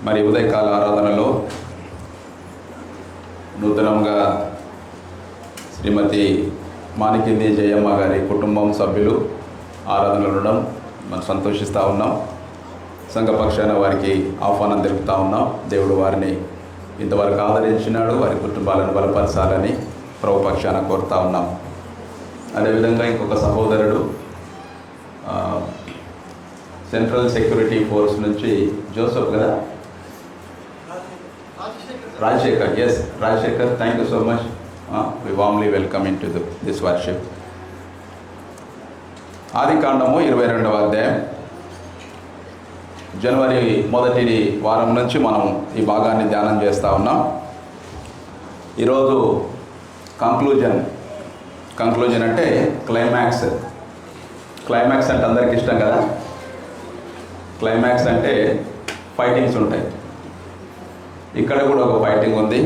మరి ఉదయకాల ఆరాధనలో నూతనంగా శ్రీమతి మాణిక్యంది జయమ్మ గారి కుటుంబం సభ్యులు ఆరాధనలు ఉండడం మనం సంతోషిస్తూ ఉన్నాం. సంఘపక్షాన వారికి ఆహ్వానం తెలుపుతూ ఉన్నాం. దేవుడు వారిని ఇంతవరకు ఆదరించినాడు, వారి కుటుంబాలను బలపరచాలని ప్రభుపక్షాన కోరుతూ ఉన్నాం. అదేవిధంగా ఇంకొక సహోదరుడు సెంట్రల్ సెక్యూరిటీ ఫోర్స్ నుంచి జోసఫ్ కదా, Rajashekar, S Rajashekar, thank you so much. We warmly welcome into this worship. ఆదికాండము 22వ అధ్యాయం జనవరి 1వ వారం నుంచి మనం ఈ భాగాన్ని ధ్యానం చేస్తూ ఉన్నాం. ఈరోజు కంక్లూజన్ అంటే క్లైమాక్స్ అంటే అందరికి ఇష్టం కదా. క్లైమాక్స్ అంటే ఫైటింగ్స్ ఉంటాయి. ఇక్కడ కూడా ఒక ఫైటింగ్ ఉంది.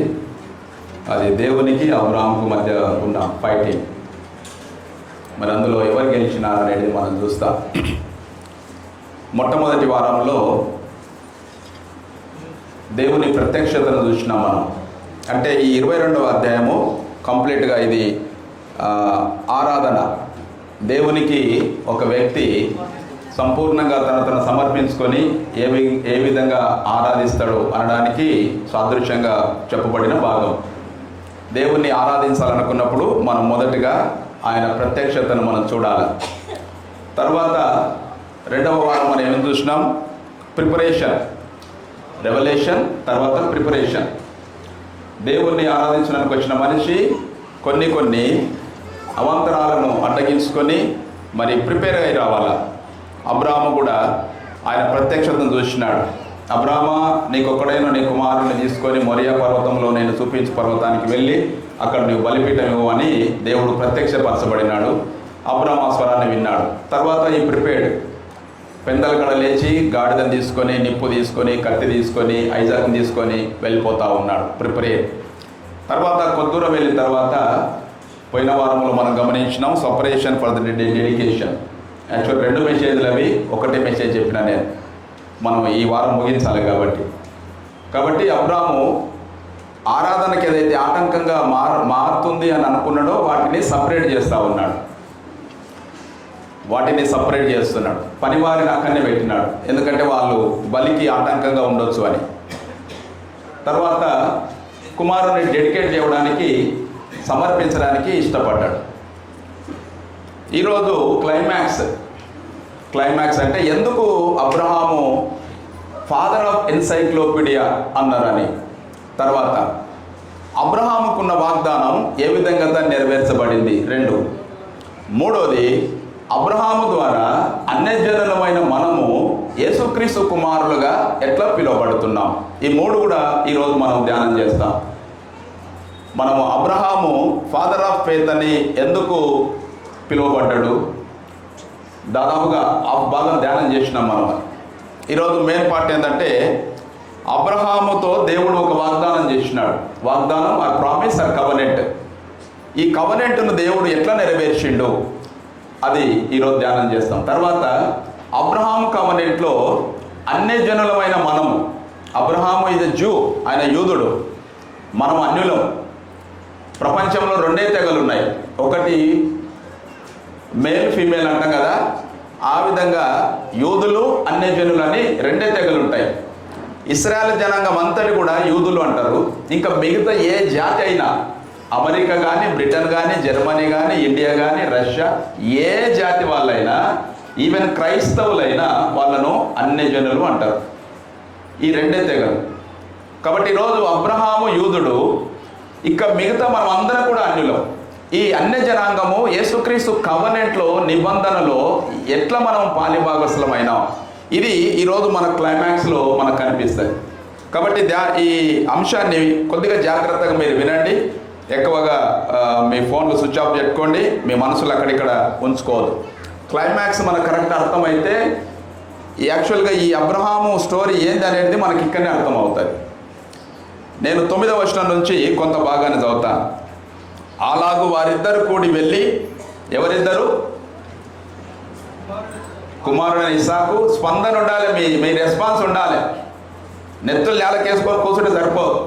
అది దేవునికి అబ్రాహాముకు మధ్య ఉన్న ఫైటింగ్. మరి అందులో ఎవరు గెలిచినారు అనేది మనం చూస్తాం. మొట్టమొదటి వారంలో దేవుని ప్రత్యక్షతను చూసినాం మనం. అంటే ఈ 22వ అధ్యాయము కంప్లీట్గా ఇది ఆరాధన. దేవునికి ఒక వ్యక్తి సంపూర్ణంగా తను సమర్పించుకొని ఏ విధంగా ఆరాధిస్తాడు అనడానికి సాదృశ్యంగా చెప్పబడిన భాగం. దేవుణ్ణి ఆరాధించాలనుకున్నప్పుడు మనం మొదటగా ఆయన ప్రత్యక్షతను మనం చూడాలి. తర్వాత 2వ వారం మనం ఏం చూసినాం? ప్రిపరేషన్, రెవల్యూషన్, తర్వాత ప్రిపరేషన్. దేవుణ్ణి ఆరాధించడానికి వచ్చిన మనిషి కొన్ని అవాంతరాలను అడ్డగించుకొని మరి ప్రిపేర్ అయి రావాలా. అబ్రాహాము కూడా ఆయన ప్రత్యక్షతను చూసినాడు. అబ్రాహ్మ, నీకొక్కడైనా నీ కుమారుని తీసుకొని మొరియా పర్వతంలో నేను చూపించు పర్వతానికి వెళ్ళి అక్కడ నువ్వు బలిపీఠం ఇవ్వని దేవుడు ప్రత్యక్షపరచబడినాడు. అబ్రాహ్మ ఆ స్వరాన్ని విన్నాడు. తర్వాత ఈ ప్రిపేర్డ్ పెందల కడ లేచి గాడిదని తీసుకొని, నిప్పు తీసుకొని, కత్తి తీసుకొని, ఐజాక్ని తీసుకొని వెళ్ళిపోతూ ఉన్నాడు. ప్రిపేర్. తర్వాత కొద్దూరం వెళ్ళిన తర్వాత పోయిన వారంలో మనం గమనించినాం separation for the dedication. Actual 2 మెసేజ్లు అవి, ఒకటే మెసేజ్ చెప్పినా నేను. మనం ఈ వారం ముగించాలి కాబట్టి అబ్రాహాము ఆరాధనకి ఏదైతే ఆటంకంగా మారుతుంది అని అనుకున్నాడో వాటిని సపరేట్ చేస్తూ ఉన్నాడు. పనివారిని అక్కడనే పెట్టినాడు. ఎందుకంటే వాళ్ళు బలికి ఆటంకంగా ఉండొచ్చు అని. తర్వాత కుమారుని డెడికేట్ చేయడానికి, సమర్పించడానికి ఇష్టపడ్డాడు. ఈరోజు క్లైమాక్స్ అంటే ఎందుకు అబ్రహాము ఫాదర్ ఆఫ్ ఎన్సైక్లోపీడియా అన్నారని. తర్వాత అబ్రహాముకున్న వాగ్దానం ఏ విధంగా నెరవేర్చబడింది 2. 3వది అబ్రహాము ద్వారా అన్యజనులమైన మనము యేసుక్రీస్తు కుమారులుగా ఎట్లా పిలువబడుతున్నాం. ఈ 3 కూడా ఈరోజు మనం ధ్యానం చేస్తాం. మనము అబ్రహాము ఫాదర్ ఆఫ్ ఫెయిత్ అని ఎందుకు పిలువబడ్డాడు, దాదాపుగా ఆ భాగం ధ్యానం చేసినాం మనం. ఈరోజు మెయిన్ పార్ట్ ఏంటంటే అబ్రహాముతో దేవుడు ఒక వాగ్దానం చేసినాడు. వాగ్దానం, ఆ ప్రామిస్, ఆ కవనెంట్. ఈ కవనెంట్ను దేవుడు ఎట్లా నెరవేర్చిండు అది ఈరోజు ధ్యానం చేస్తాం. తర్వాత అబ్రహాము కవనెంట్లో అన్యజనులమైన మనము, అబ్రహాము ఇది జూ, ఆయన యూదుడు, మనం అన్యులం. ప్రపంచంలో 2 తెగలు ఉన్నాయి. ఒకటి మేల్ ఫీమేల్ అంటాం కదా, ఆ విధంగా యూదులు అన్యజనులు అని 2 తెగలు ఉంటాయి. ఇశ్రాయేల్ జనాంగం అంతటి కూడా యూదులు అంటారు. ఇంకా మిగతా ఏ జాతి అయినా, అమెరికా కానీ, బ్రిటన్ కానీ, జర్మనీ కానీ, ఇండియా కానీ, రష్యా, ఏ జాతి వాళ్ళైనా, ఈవెన్ క్రైస్తవులైనా వాళ్ళను అన్యజనులు అంటారు. ఈ 2 తెగలు. కాబట్టి ఈరోజు అబ్రహాము యూదుడు, ఇక మిగతా మనం అందరం కూడా అన్యులం. ఈ అన్య జనాంగము యేసుక్రీస్తు కవనెంట్లో, నిబంధనలో ఎట్లా మనం పాలిభాగస్లమైనాం, ఇది ఈరోజు మన క్లైమాక్స్లో మనకు కనిపిస్తుంది. కాబట్టి ఈ అంశాన్ని కొద్దిగా జాగ్రత్తగా మీరు వినండి. ఎక్కువగా మీ ఫోన్లు స్విచ్ ఆఫ్ పెట్టుకోండి, మీ మనసులు అక్కడిక్కడ ఉంచుకోవద్దు. క్లైమాక్స్ మనకు కరెక్ట్ అర్థమైతే యాక్చువల్గా ఈ అబ్రహాము స్టోరీ ఏంది అనేది మనకి ఇక్కడనే అర్థమవుతుంది. నేను 9వ వచనం నుంచి కొంత భాగాన్ని చదువుతాను. అలాగూ వారిద్దరు కూడి వెళ్ళి, ఎవరిద్దరు? కుమారుడైన ఇస్సాకు. స్పందన ఉండాలి, మీ రెస్పాన్స్ ఉండాలి. నెత్తులు నేలకేసుకొని కూర్చుంటే సరిపోదు,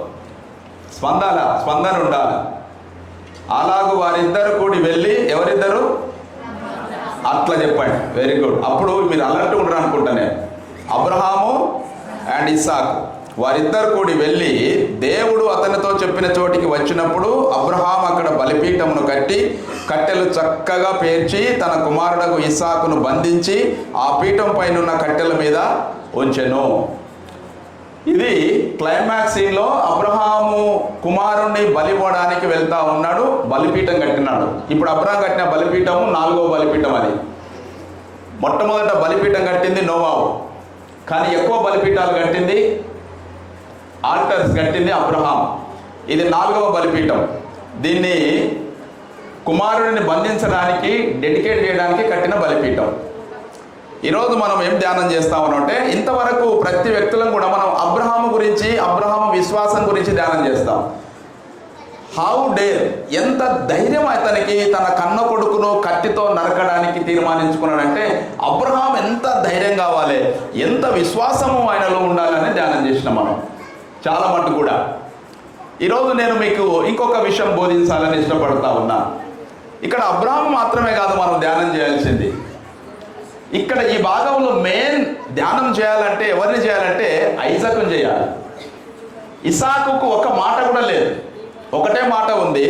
స్పందన ఉండాలి. అలాగూ వారిద్దరు కూడి వెళ్ళి, ఎవరిద్దరు? అట్లా చెప్పండి, వెరీ గుడ్. అప్పుడు మీరు అలర్ట్ ఉండరు అనుకుంటా నేను. అబ్రహాము అండ్ ఇస్సాకు వారిద్దరు కూడి వెళ్ళి దేవుడు అతనితో చెప్పిన చోటికి వచ్చినప్పుడు అబ్రహాం అక్కడ బలిపీఠమును కట్టి కట్టెలు చక్కగా పేర్చి తన కుమారుడకు ఇస్సాకును బంధించి ఆ పీఠం పైన ఉన్న కట్టెల మీద ఉంచెను. ఇది క్లైమాక్స్ సీన్లో అబ్రహాము కుమారుణ్ణి బలివ్వడానికి వెళ్తా ఉన్నాడు, బలిపీఠం కట్టినాడు. ఇప్పుడు అబ్రహాం కట్టిన బలిపీఠము 4వ బలిపీఠం. అది మొట్టమొదట బలిపీఠం కట్టింది నోవాహు, కానీ ఎక్కువ బలిపీఠాలు కట్టింది, ఆల్టర్స్ కట్టింది అబ్రహాం. ఇది 4వ బలిపీఠం. దీన్ని కుమారుడిని బంధించడానికి, డెడికేట్ చేయడానికి కట్టిన బలిపీఠం. ఈరోజు మనం ఏం ధ్యానం చేస్తామనంటే, ఇంతవరకు ప్రతి వ్యక్తులను కూడా మనం అబ్రహాము గురించి, అబ్రహాము విశ్వాసం గురించి ధ్యానం చేస్తాం. హౌ డేర్, ఎంత ధైర్యం అతనికి తన కన్న కొడుకును కత్తితో నరకడానికి తీర్మానించుకున్నాడంటే అబ్రహాం ఎంత ధైర్యం కావాలి, ఎంత విశ్వాసము ఆయనలో ఉండాలని ధ్యానం చేసినాం మనం చాలా మటుకు కూడా. ఈరోజు నేను మీకు ఇంకొక విషయం బోధించాలని ఇష్టపడతా ఉన్నా. ఇక్కడ అబ్రహాం మాత్రమే కాదు మనం ధ్యానం చేయాల్సింది. ఇక్కడ ఈ భాగంలో మెయిన్ ధ్యానం చేయాలంటే ఎవరిని చేయాలంటే ఐజాకుని చేయాలి. ఇస్సాకుకు ఒక మాట కూడా లేదు, ఒకటే మాట ఉంది.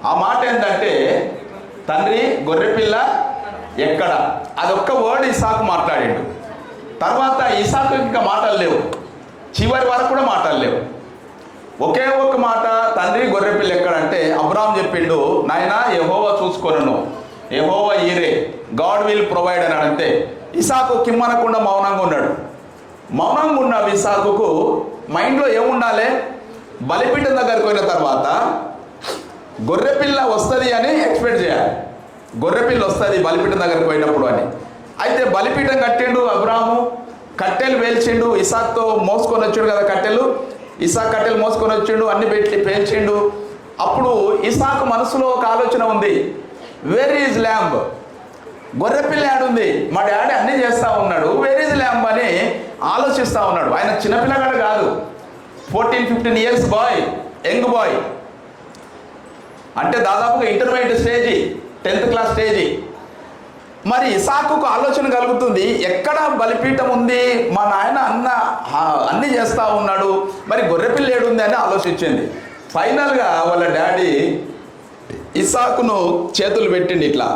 ఆ మాట ఏంటంటే, తండ్రి గొర్రెపిల్ల ఎక్కడ, అదొక్క వర్డ్ ఇస్సాకు మాట్లాడిండు. తర్వాత ఇస్సాకు ఇంకా మాటలు లేవు, చివరి వరకు కూడా మాటలు లేవు. ఒకే ఒక మాట, తండ్రి గొర్రెపిల్ల ఎక్కడంటే అబ్రహాం చెప్పిండు, నాయనా యెహోవా చూసుకొనును, యెహోవా ఈరే, గాడ్ విల్ ప్రొవైడ్ అని అంటే ఇస్సాకు కిమ్మనకుండా మౌనంగా ఉన్నాడు. మౌనంగా ఉన్న ఇస్సాకుకు మైండ్లో ఏముండాలి, బలిపీఠం దగ్గరికి పోయిన తర్వాత గొర్రెపిల్ల వస్తుంది అని ఎక్స్పెక్ట్ చేయాలి. గొర్రెపిల్ల వస్తుంది బలిపీఠం దగ్గరికి పోయినప్పుడు అని. అయితే బలిపీఠం కట్టిండు అబ్రహాము, కట్టెలు పేల్చిండు, ఇస్సాకుతో మోసుకొని వచ్చిండు కదా కట్టెలు, ఇస్సాకు కట్టెలు మోసుకొని వచ్చిండు, అన్ని పెట్టి పేల్చిండు. అప్పుడు ఇస్సాకు మనసులో ఒక ఆలోచన ఉంది, వేర్ ఈజ్ ల్యాంబ్, గొర్రెపిల్ల ఆడుంది, మా డాడీ అన్నీ చేస్తూ ఉన్నాడు, వేర్ ఈజ్ ల్యాంబ్ అని ఆలోచిస్తూ ఉన్నాడు. ఆయన చిన్నపిల్లగాడు కాదు, 14-15 years బాయ్, యంగ్ బాయ్, అంటే దాదాపుగా intermediate stage, 10th class stage. మరి ఇస్సాకుకు ఆలోచన కలుగుతుంది, ఎక్కడ బలిపీఠం ఉంది, మా నాయన అన్నీ చేస్తూ ఉన్నాడు, మరి గొర్రెపిల్ల ఏడుంది అని ఆలోచించింది. ఫైనల్గా వాళ్ళ డాడీ ఇస్సాకును చేతులు పెట్టిండు, ఇట్లా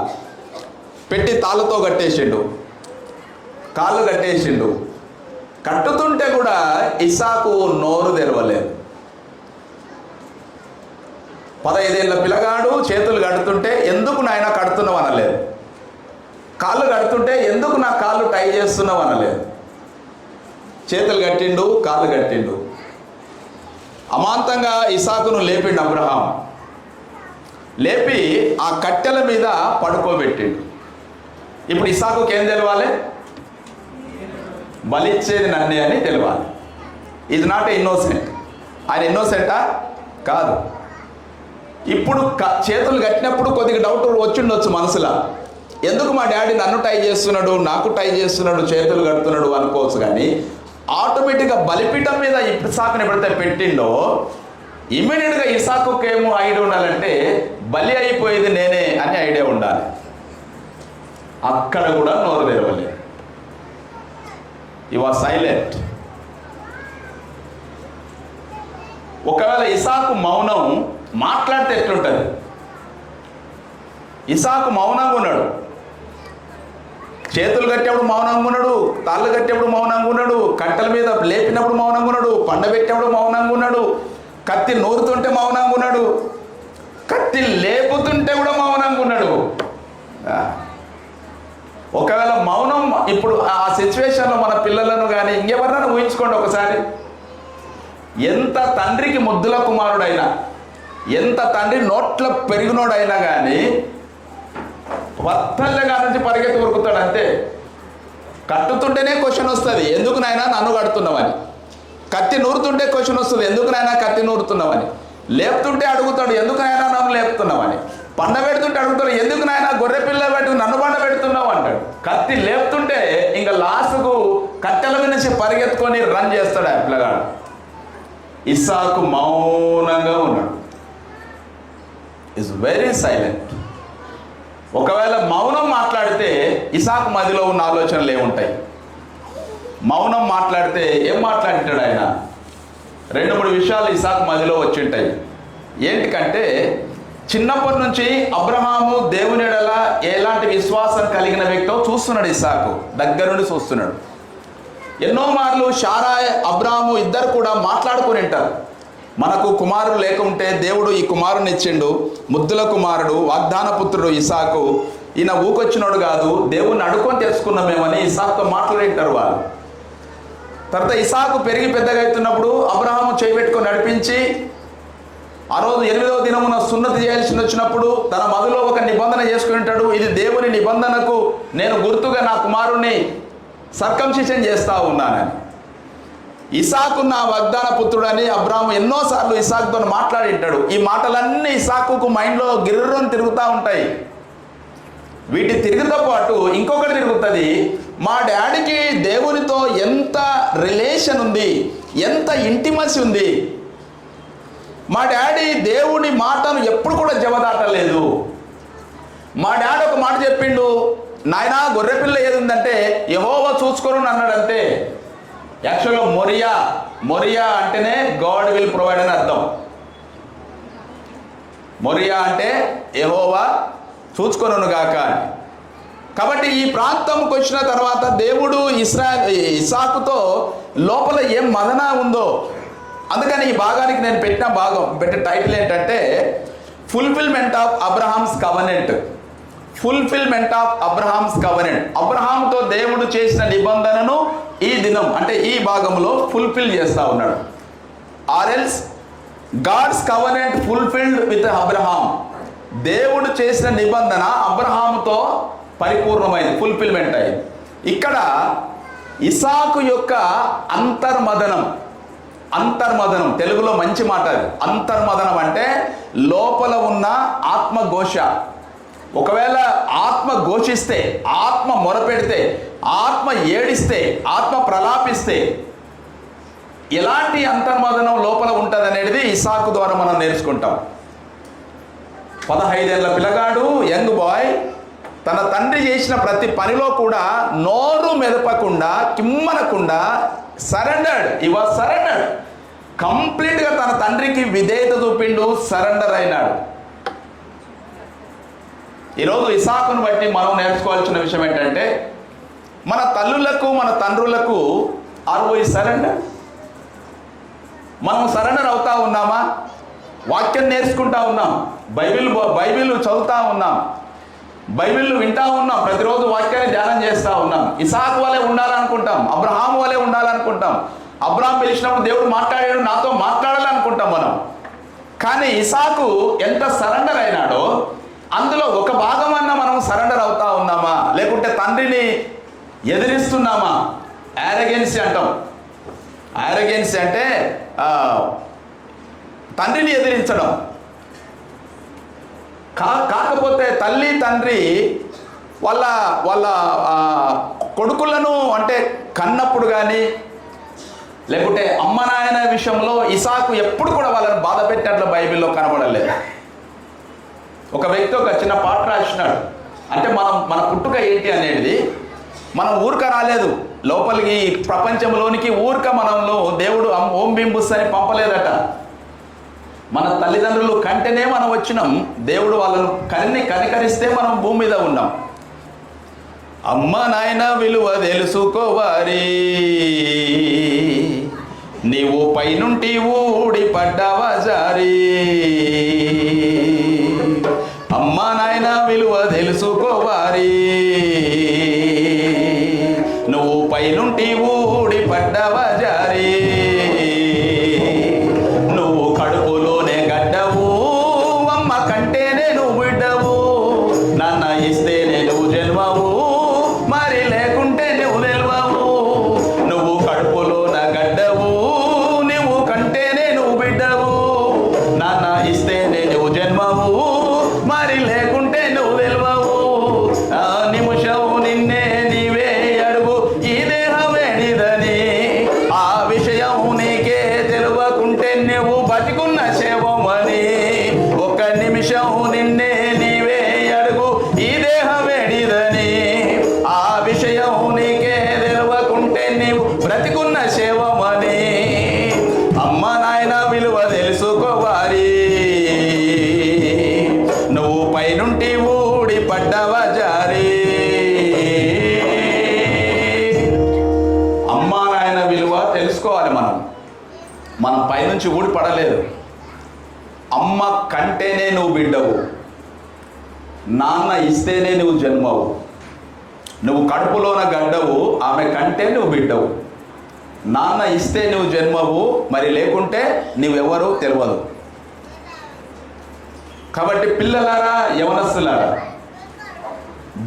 పెట్టి తాళ్ళతో కట్టేసిండు, కాళ్ళు కట్టేసిండు. కట్టుతుంటే కూడా ఇస్సాకు నోరు తెరవలేదు. 15 ఏళ్ళ పిల్లగాడు చేతులు కడుతుంటే ఎందుకు నాయన కడుతున్నావు అనలేదు, కాళ్ళు కడుతుంటే ఎందుకు నా కాళ్ళు టై చేస్తున్నావు అనలేదు. చేతులు కట్టిండు, కాళ్ళు కట్టిండు. అమాంతంగా ఇస్సాకును లేపిండు అబ్రహాం, లేపి ఆ కట్టెల మీద పడుకోబెట్టిండు. ఇప్పుడు ఇస్సాకుకి ఏం తెలవాలి, బలిచ్చేది నన్నే అని తెలవాలి. ఇది నాట్ ఇన్నోసెంట్. ఆయన ఇన్నోసెంటా? కాదు. ఇప్పుడు చేతులు కట్టినప్పుడు కొద్దిగా డౌట్ వచ్చిండొచ్చు మనసులో, ఎందుకు మా డాడీ నన్ను టై చేస్తున్నాడు, నాకు టై చేస్తున్నాడు, చేతులు కడుతున్నాడు అనుకోవచ్చు. కానీ ఆటోమేటిక్గా బలిపీఠం మీద ఇస్సాకుని ఎప్పుడైతే పెట్టిండో ఇమ్మీడియట్గా ఇస్సాకుకి ఏమో ఐడియా ఉండాలంటే బలి అయిపోయేది నేనే అని ఐడియా ఉండాలి. అక్కడ కూడా నోరు తెరవలేదు, ఈ వాజ్ సైలెంట్. ఒకవేళ ఇస్సాకు మౌనం మాట్లాడితే ఎట్లుంటుంది? ఇస్సాకు మౌనంగా ఉన్నాడు, చేతులు కట్టేప్పుడు మౌనంగా ఉన్నాడు, తాళ్ళు కట్టేప్పుడు మౌనంగా ఉన్నాడు, కట్టెల మీద లేపినప్పుడు మౌనంగా ఉన్నాడు, పండబెట్టేప్పుడు మౌనంగా ఉన్నాడు, కత్తి నూరుతుంటే మౌనంగా ఉన్నాడు, కత్తి లేపుతుంటే కూడా మౌనంగా ఉన్నాడు. ఒకవేళ మౌనం ఇప్పుడు ఆ సిచ్యువేషన్లో మన పిల్లలను కానీ ఇంకెవరినైనా ఊహించుకోండి ఒకసారి. ఎంత తండ్రికి ముద్దుల కుమారుడైనా, ఎంత తండ్రి నోట్ల పెరిగినోడైనా కానీ వత్తల్లగా నుంచి పరిగెత్తి ఉరుకుతాడు అంతే. కట్టుతుంటేనే క్వశ్చన్ వస్తుంది, ఎందుకు నాయనా నన్ను కడుతున్నావని. కత్తి నూరుతుంటే క్వశ్చన్ వస్తుంది, ఎందుకు నాయనా కత్తి నూరుతున్నావని. లేపుతుంటే అడుగుతాడు, ఎందుకు నాయనా నన్ను లేపుతున్నావని. పండ పెడుతుంటే అడుగుతాడు, ఎందుకు నాయనా గొర్రె పిల్ల పెట్టుకు నన్ను పండ పెడుతున్నావు అంటాడు. కత్తి లేపుతుంటే ఇంకా లాస్ట్కు కట్టెల మీద నుంచి పరిగెత్తుకొని రన్ చేస్తాడు ఆ పిల్లగాడు. ఇస్సాకు మౌనంగా ఉన్నాడు, ఈజ్ వెరీ సైలెంట్. ఒకవేళ మౌనం మాట్లాడితే ఇస్సాకు మదిలో ఉన్న ఆలోచనలు ఏముంటాయి? మౌనం మాట్లాడితే ఏం మాట్లాడతాడు ఆయన? 2-3 విషయాలు ఇస్సాకు మదిలో వచ్చి ఉంటాయి. ఏంటికంటే చిన్నప్పటి నుంచి అబ్రహాము దేవుని ఎడల ఎలాంటి విశ్వాసం కలిగిన వ్యక్తో చూస్తున్నాడు. ఇస్సాకు దగ్గర నుండి చూస్తున్నాడు. ఎన్నో మార్లు శారాయ్ అబ్రాహాము ఇద్దరు కూడా మాట్లాడుకుని ఉంటారు. మనకు కుమారుడు లేకుంటే దేవుడు ఈ కుమారుని ఇచ్చిండు, ముద్దుల కుమారుడు, వాగ్దాన పుత్రుడు ఇస్సాకు, ఈయన ఊకొచ్చినోడు కాదు, దేవుణ్ణి అడుక్కొని తెలుసుకున్నామేమని ఇస్సాకుతో మాట్లాడింటారు వాళ్ళు. తర్వాత ఇస్సాకు పెరిగి పెద్దగా అవుతున్నప్పుడు అబ్రహాము చేయబెట్టుకొని నడిపించి ఆ రోజు 8వ దినమున సున్నతి చేయాల్సి వచ్చినప్పుడు తన మదిలో ఒక నిబంధన చేసుకుని ఉంటాడు. ఇది దేవుని నిబంధనకు నేను గుర్తుగా నా కుమారుణ్ణి సర్కంసిషన్ చేస్తా ఉన్నానని. ఇస్సాకు నా వాగ్దాన పుత్రుడని అబ్రాహాము ఎన్నోసార్లు ఇస్సాకుతో మాట్లాడి ఉంటాడు. ఈ మాటలన్నీ ఇస్సాకుకు మైండ్లో గిర్రని తిరుగుతూ ఉంటాయి. వీటి తిరుగుతో పాటు ఇంకొకటి తిరుగుతుంది, మా డాడీకి దేవునితో ఎంత రిలేషన్ ఉంది, ఎంత ఇంటిమసీ ఉంది. మా డాడీ దేవుని మాటను ఎప్పుడు కూడా జవదాటలేదు. మా డాడీ ఒక మాట చెప్పిండు, నాయనా గొర్రెపిల్ల ఏది ఉందంటే యెహోవా చూసుకోను అన్నాడంతే. యాక్చువల్గా మొరియా అంటేనే గాడ్ విల్ ప్రొవైడ్ అని అర్థం. మొరియా అంటే యెహోవా చూసుకొనును గాక అని. కాబట్టి ఈ ప్రాంతంకి వచ్చిన తర్వాత దేవుడు ఇస్సాకుతో లోపల ఏం మదన ఉందో, అందుకని ఈ భాగానికి నేను పెట్టిన టైటిల్ ఏంటంటే fulfilment of Abraham's covenant. Fulfilment of Abraham's covenant. అబ్రహాంతో దేవుడు చేసిన నిబంధనను ఈ దినం అంటే ఈ భాగంలో ఫుల్ఫిల్ చేస్తూ ఉన్నాడు. ఆర్ఎల్స్ God's covenant fulfilled with Abraham. దేవుడు చేసిన నిబంధన అబ్రహాముతో పరిపూర్ణమైంది, ఫుల్ఫిల్మెంట్ అయింది. ఇక్కడ ఇస్సాకు యొక్క అంతర్మదనం తెలుగులో మంచి మాట అది. అంతర్మదనం అంటే లోపల ఉన్న ఆత్మఘోష. ఒకవేళ ఆత్మ ఘోషిస్తే, ఆత్మ మొరపెడితే, ఆత్మ ఏడిస్తే, ఆత్మ ప్రలాపిస్తే ఎలాంటి అంతర్మదనం లోపల ఉంటుంది అనేది ఇస్సాకు ద్వారా మనం నేర్చుకుంటాం. 15 ఏళ్ల పిల్లగాడు, యంగ్ బాయ్, తన తండ్రి చేసిన ప్రతి పనిలో కూడా నోరు మెదపకుండా, కిమ్మనకుండా సరెండర్డ్ కంప్లీట్గా తన తండ్రికి విధేయత చూపిండు, సరెండర్ అయినాడు. ఈరోజు ఇస్సాకును బట్టి మనం నేర్చుకోవాల్సిన విషయం ఏంటంటే మన తల్లులకు మన తండ్రులకు ఆర్ వి సరెండర్? మనం సరెండర్ అవుతా ఉన్నామా? వాక్యం నేర్చుకుంటా ఉన్నాం, బైబిల్ చదువుతా ఉన్నాం, బైబిల్ వింటా ఉన్నాం, ప్రతిరోజు వాక్యాన్ని ధ్యానం చేస్తూ ఉన్నాం. ఇస్సాకు వలె ఉండాలనుకుంటాం, అబ్రహాము వలె ఉండాలనుకుంటాం. అబ్రహాం పిలిచినప్పుడు దేవుడు మాట్లాడాడు, నాతో మాట్లాడాలనుకుంటాం మనం. కానీ ఇస్సాకు ఎంత సరెండర్ అయినాడో అందులో ఒక భాగమన్నా మనం సరెండర్ అవుతా ఉన్నామా, లేకుంటే తండ్రిని ఎదిరిస్తున్నామా? యారగెన్సీ అంటాం. యారగెన్సీ అంటే తండ్రిని ఎదిరించడం. కాకపోతే తల్లి తండ్రి వాళ్ళ కొడుకులను అంటే కన్నప్పుడు కానీ లేకుంటే అమ్మ నాయన విషయంలో ఇస్సాకు ఎప్పుడు కూడా వాళ్ళని బాధ పెట్టినట్లు బైబిల్లో కనబడలేదు. ఒక వ్యక్తి ఒక చిన్న పాట రాసినాడు. అంటే మన పుట్టుక ఏంటి అనేది, మనం ఊరిక రాలేదు లోపలికి, ప్రపంచంలోనికి ఊరిక మనలో దేవుడు ఓం బింబుస్ అని పంపలేదట. మన తల్లిదండ్రులు కంటేనే మనం వచ్చినాం. దేవుడు వాళ్ళను కనికరిస్తే మనం భూమి మీద ఉన్నాం. అమ్మ నాయన విలువ తెలుసుకోవారి, నీవు పైనుంటి ఊడి పడ్డావా జారి. అమ్మ నాయన విలువ తెలుసుకోవారి, నువ్వు పైనుంటి ఊడి పడ్డావా జారి. నువ్వు కడుపులోనే గడ్డవు, అమ్మ కంటేనే నువ్వు బిడ్డవు. నాన్న ఇస్తేనే నువ్వు జన్మవు, మరి లేకుంటే నువ్వు నిల్వవు. నువ్వు కడుపులోన గడ్డవు, నువ్వు కంటేనే నువ్వు బిడ్డవు. నాన్న ఇస్తేనే నువ్వు జన్మవు, మరి లేకుంటే నువ్వు నిల్వవు. ఆ నిమిషం నిన్నే నీవే అడుగు, ఈ దేహమే నీ తెలుసుకోవాలి. మనం పైనుంచి ఊడి పడలేదు. అమ్మ కంటేనే నువ్వు బిడ్డవు, నాన్న ఇస్తేనే నువ్వు జన్మవు. నువ్వు కడుపులోన గడ్డవు, ఆమె కంటే నువ్వు బిడ్డవు. నాన్న ఇస్తే నువ్వు జన్మవు, మరి లేకుంటే నువ్వెవరో తెలియదు. కాబట్టి పిల్లలారా, యవనస్తులారా,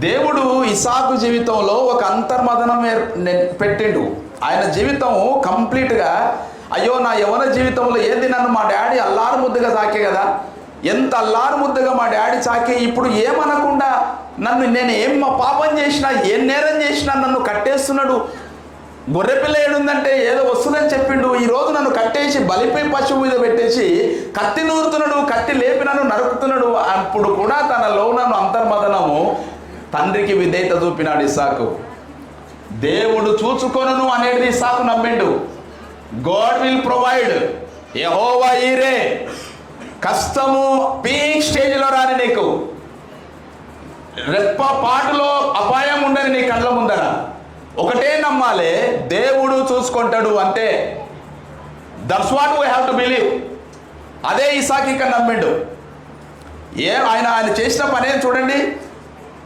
దేవుడు ఇసాకు జీవితంలో ఒక అంతర్మదనం పెట్టిండు. ఆయన జీవితం కంప్లీట్గా, అయ్యో నా యవన జీవితంలో ఏంది, నన్ను మా డాడీ అల్లారు ముద్దుగా సాకే కదా, ఎంత అల్లారు ముద్దుగా మా డాడీ సాకే, ఇప్పుడు ఏమనకుండా నేను ఏం పాపం చేసినా, ఏం నేరం చేసినా నన్ను కట్టేస్తున్నాడు. గొర్రెపిల్ల ఏడుందంటే ఏదో వస్తుందని చెప్పిండు, ఈరోజు నన్ను కట్టేసి బలిపై పశువు మీద పెట్టేసి కత్తి నూరుతున్నాడు, కత్తి లేపి నన్ను నరుకుతున్నాడు. అప్పుడు కూడా తనలో నన్ను అంతర్మదనము తండ్రికి విధేయత చూపినాడు ఇస్సాకు. దేవుడు చూచుకొనును అనేది ఇస్సాకు నమ్మిండు. గాడ్ విల్ ప్రొవైడ్, యెహోవా ఈరే. కష్టము పీక్ స్టేజ్లో రాని నీకు, రెప్ప పాటులో అపాయం ఉండని నీ కళ్ళ ముందర ఒకటే నమ్మాలి, దేవుడు చూసుకుంటాడు అంతే. That's what we have to believe. అదే ఇస్సాకు ఇక్కడ నమ్మిండు. ఆయన చేసిన పనేం చూడండి,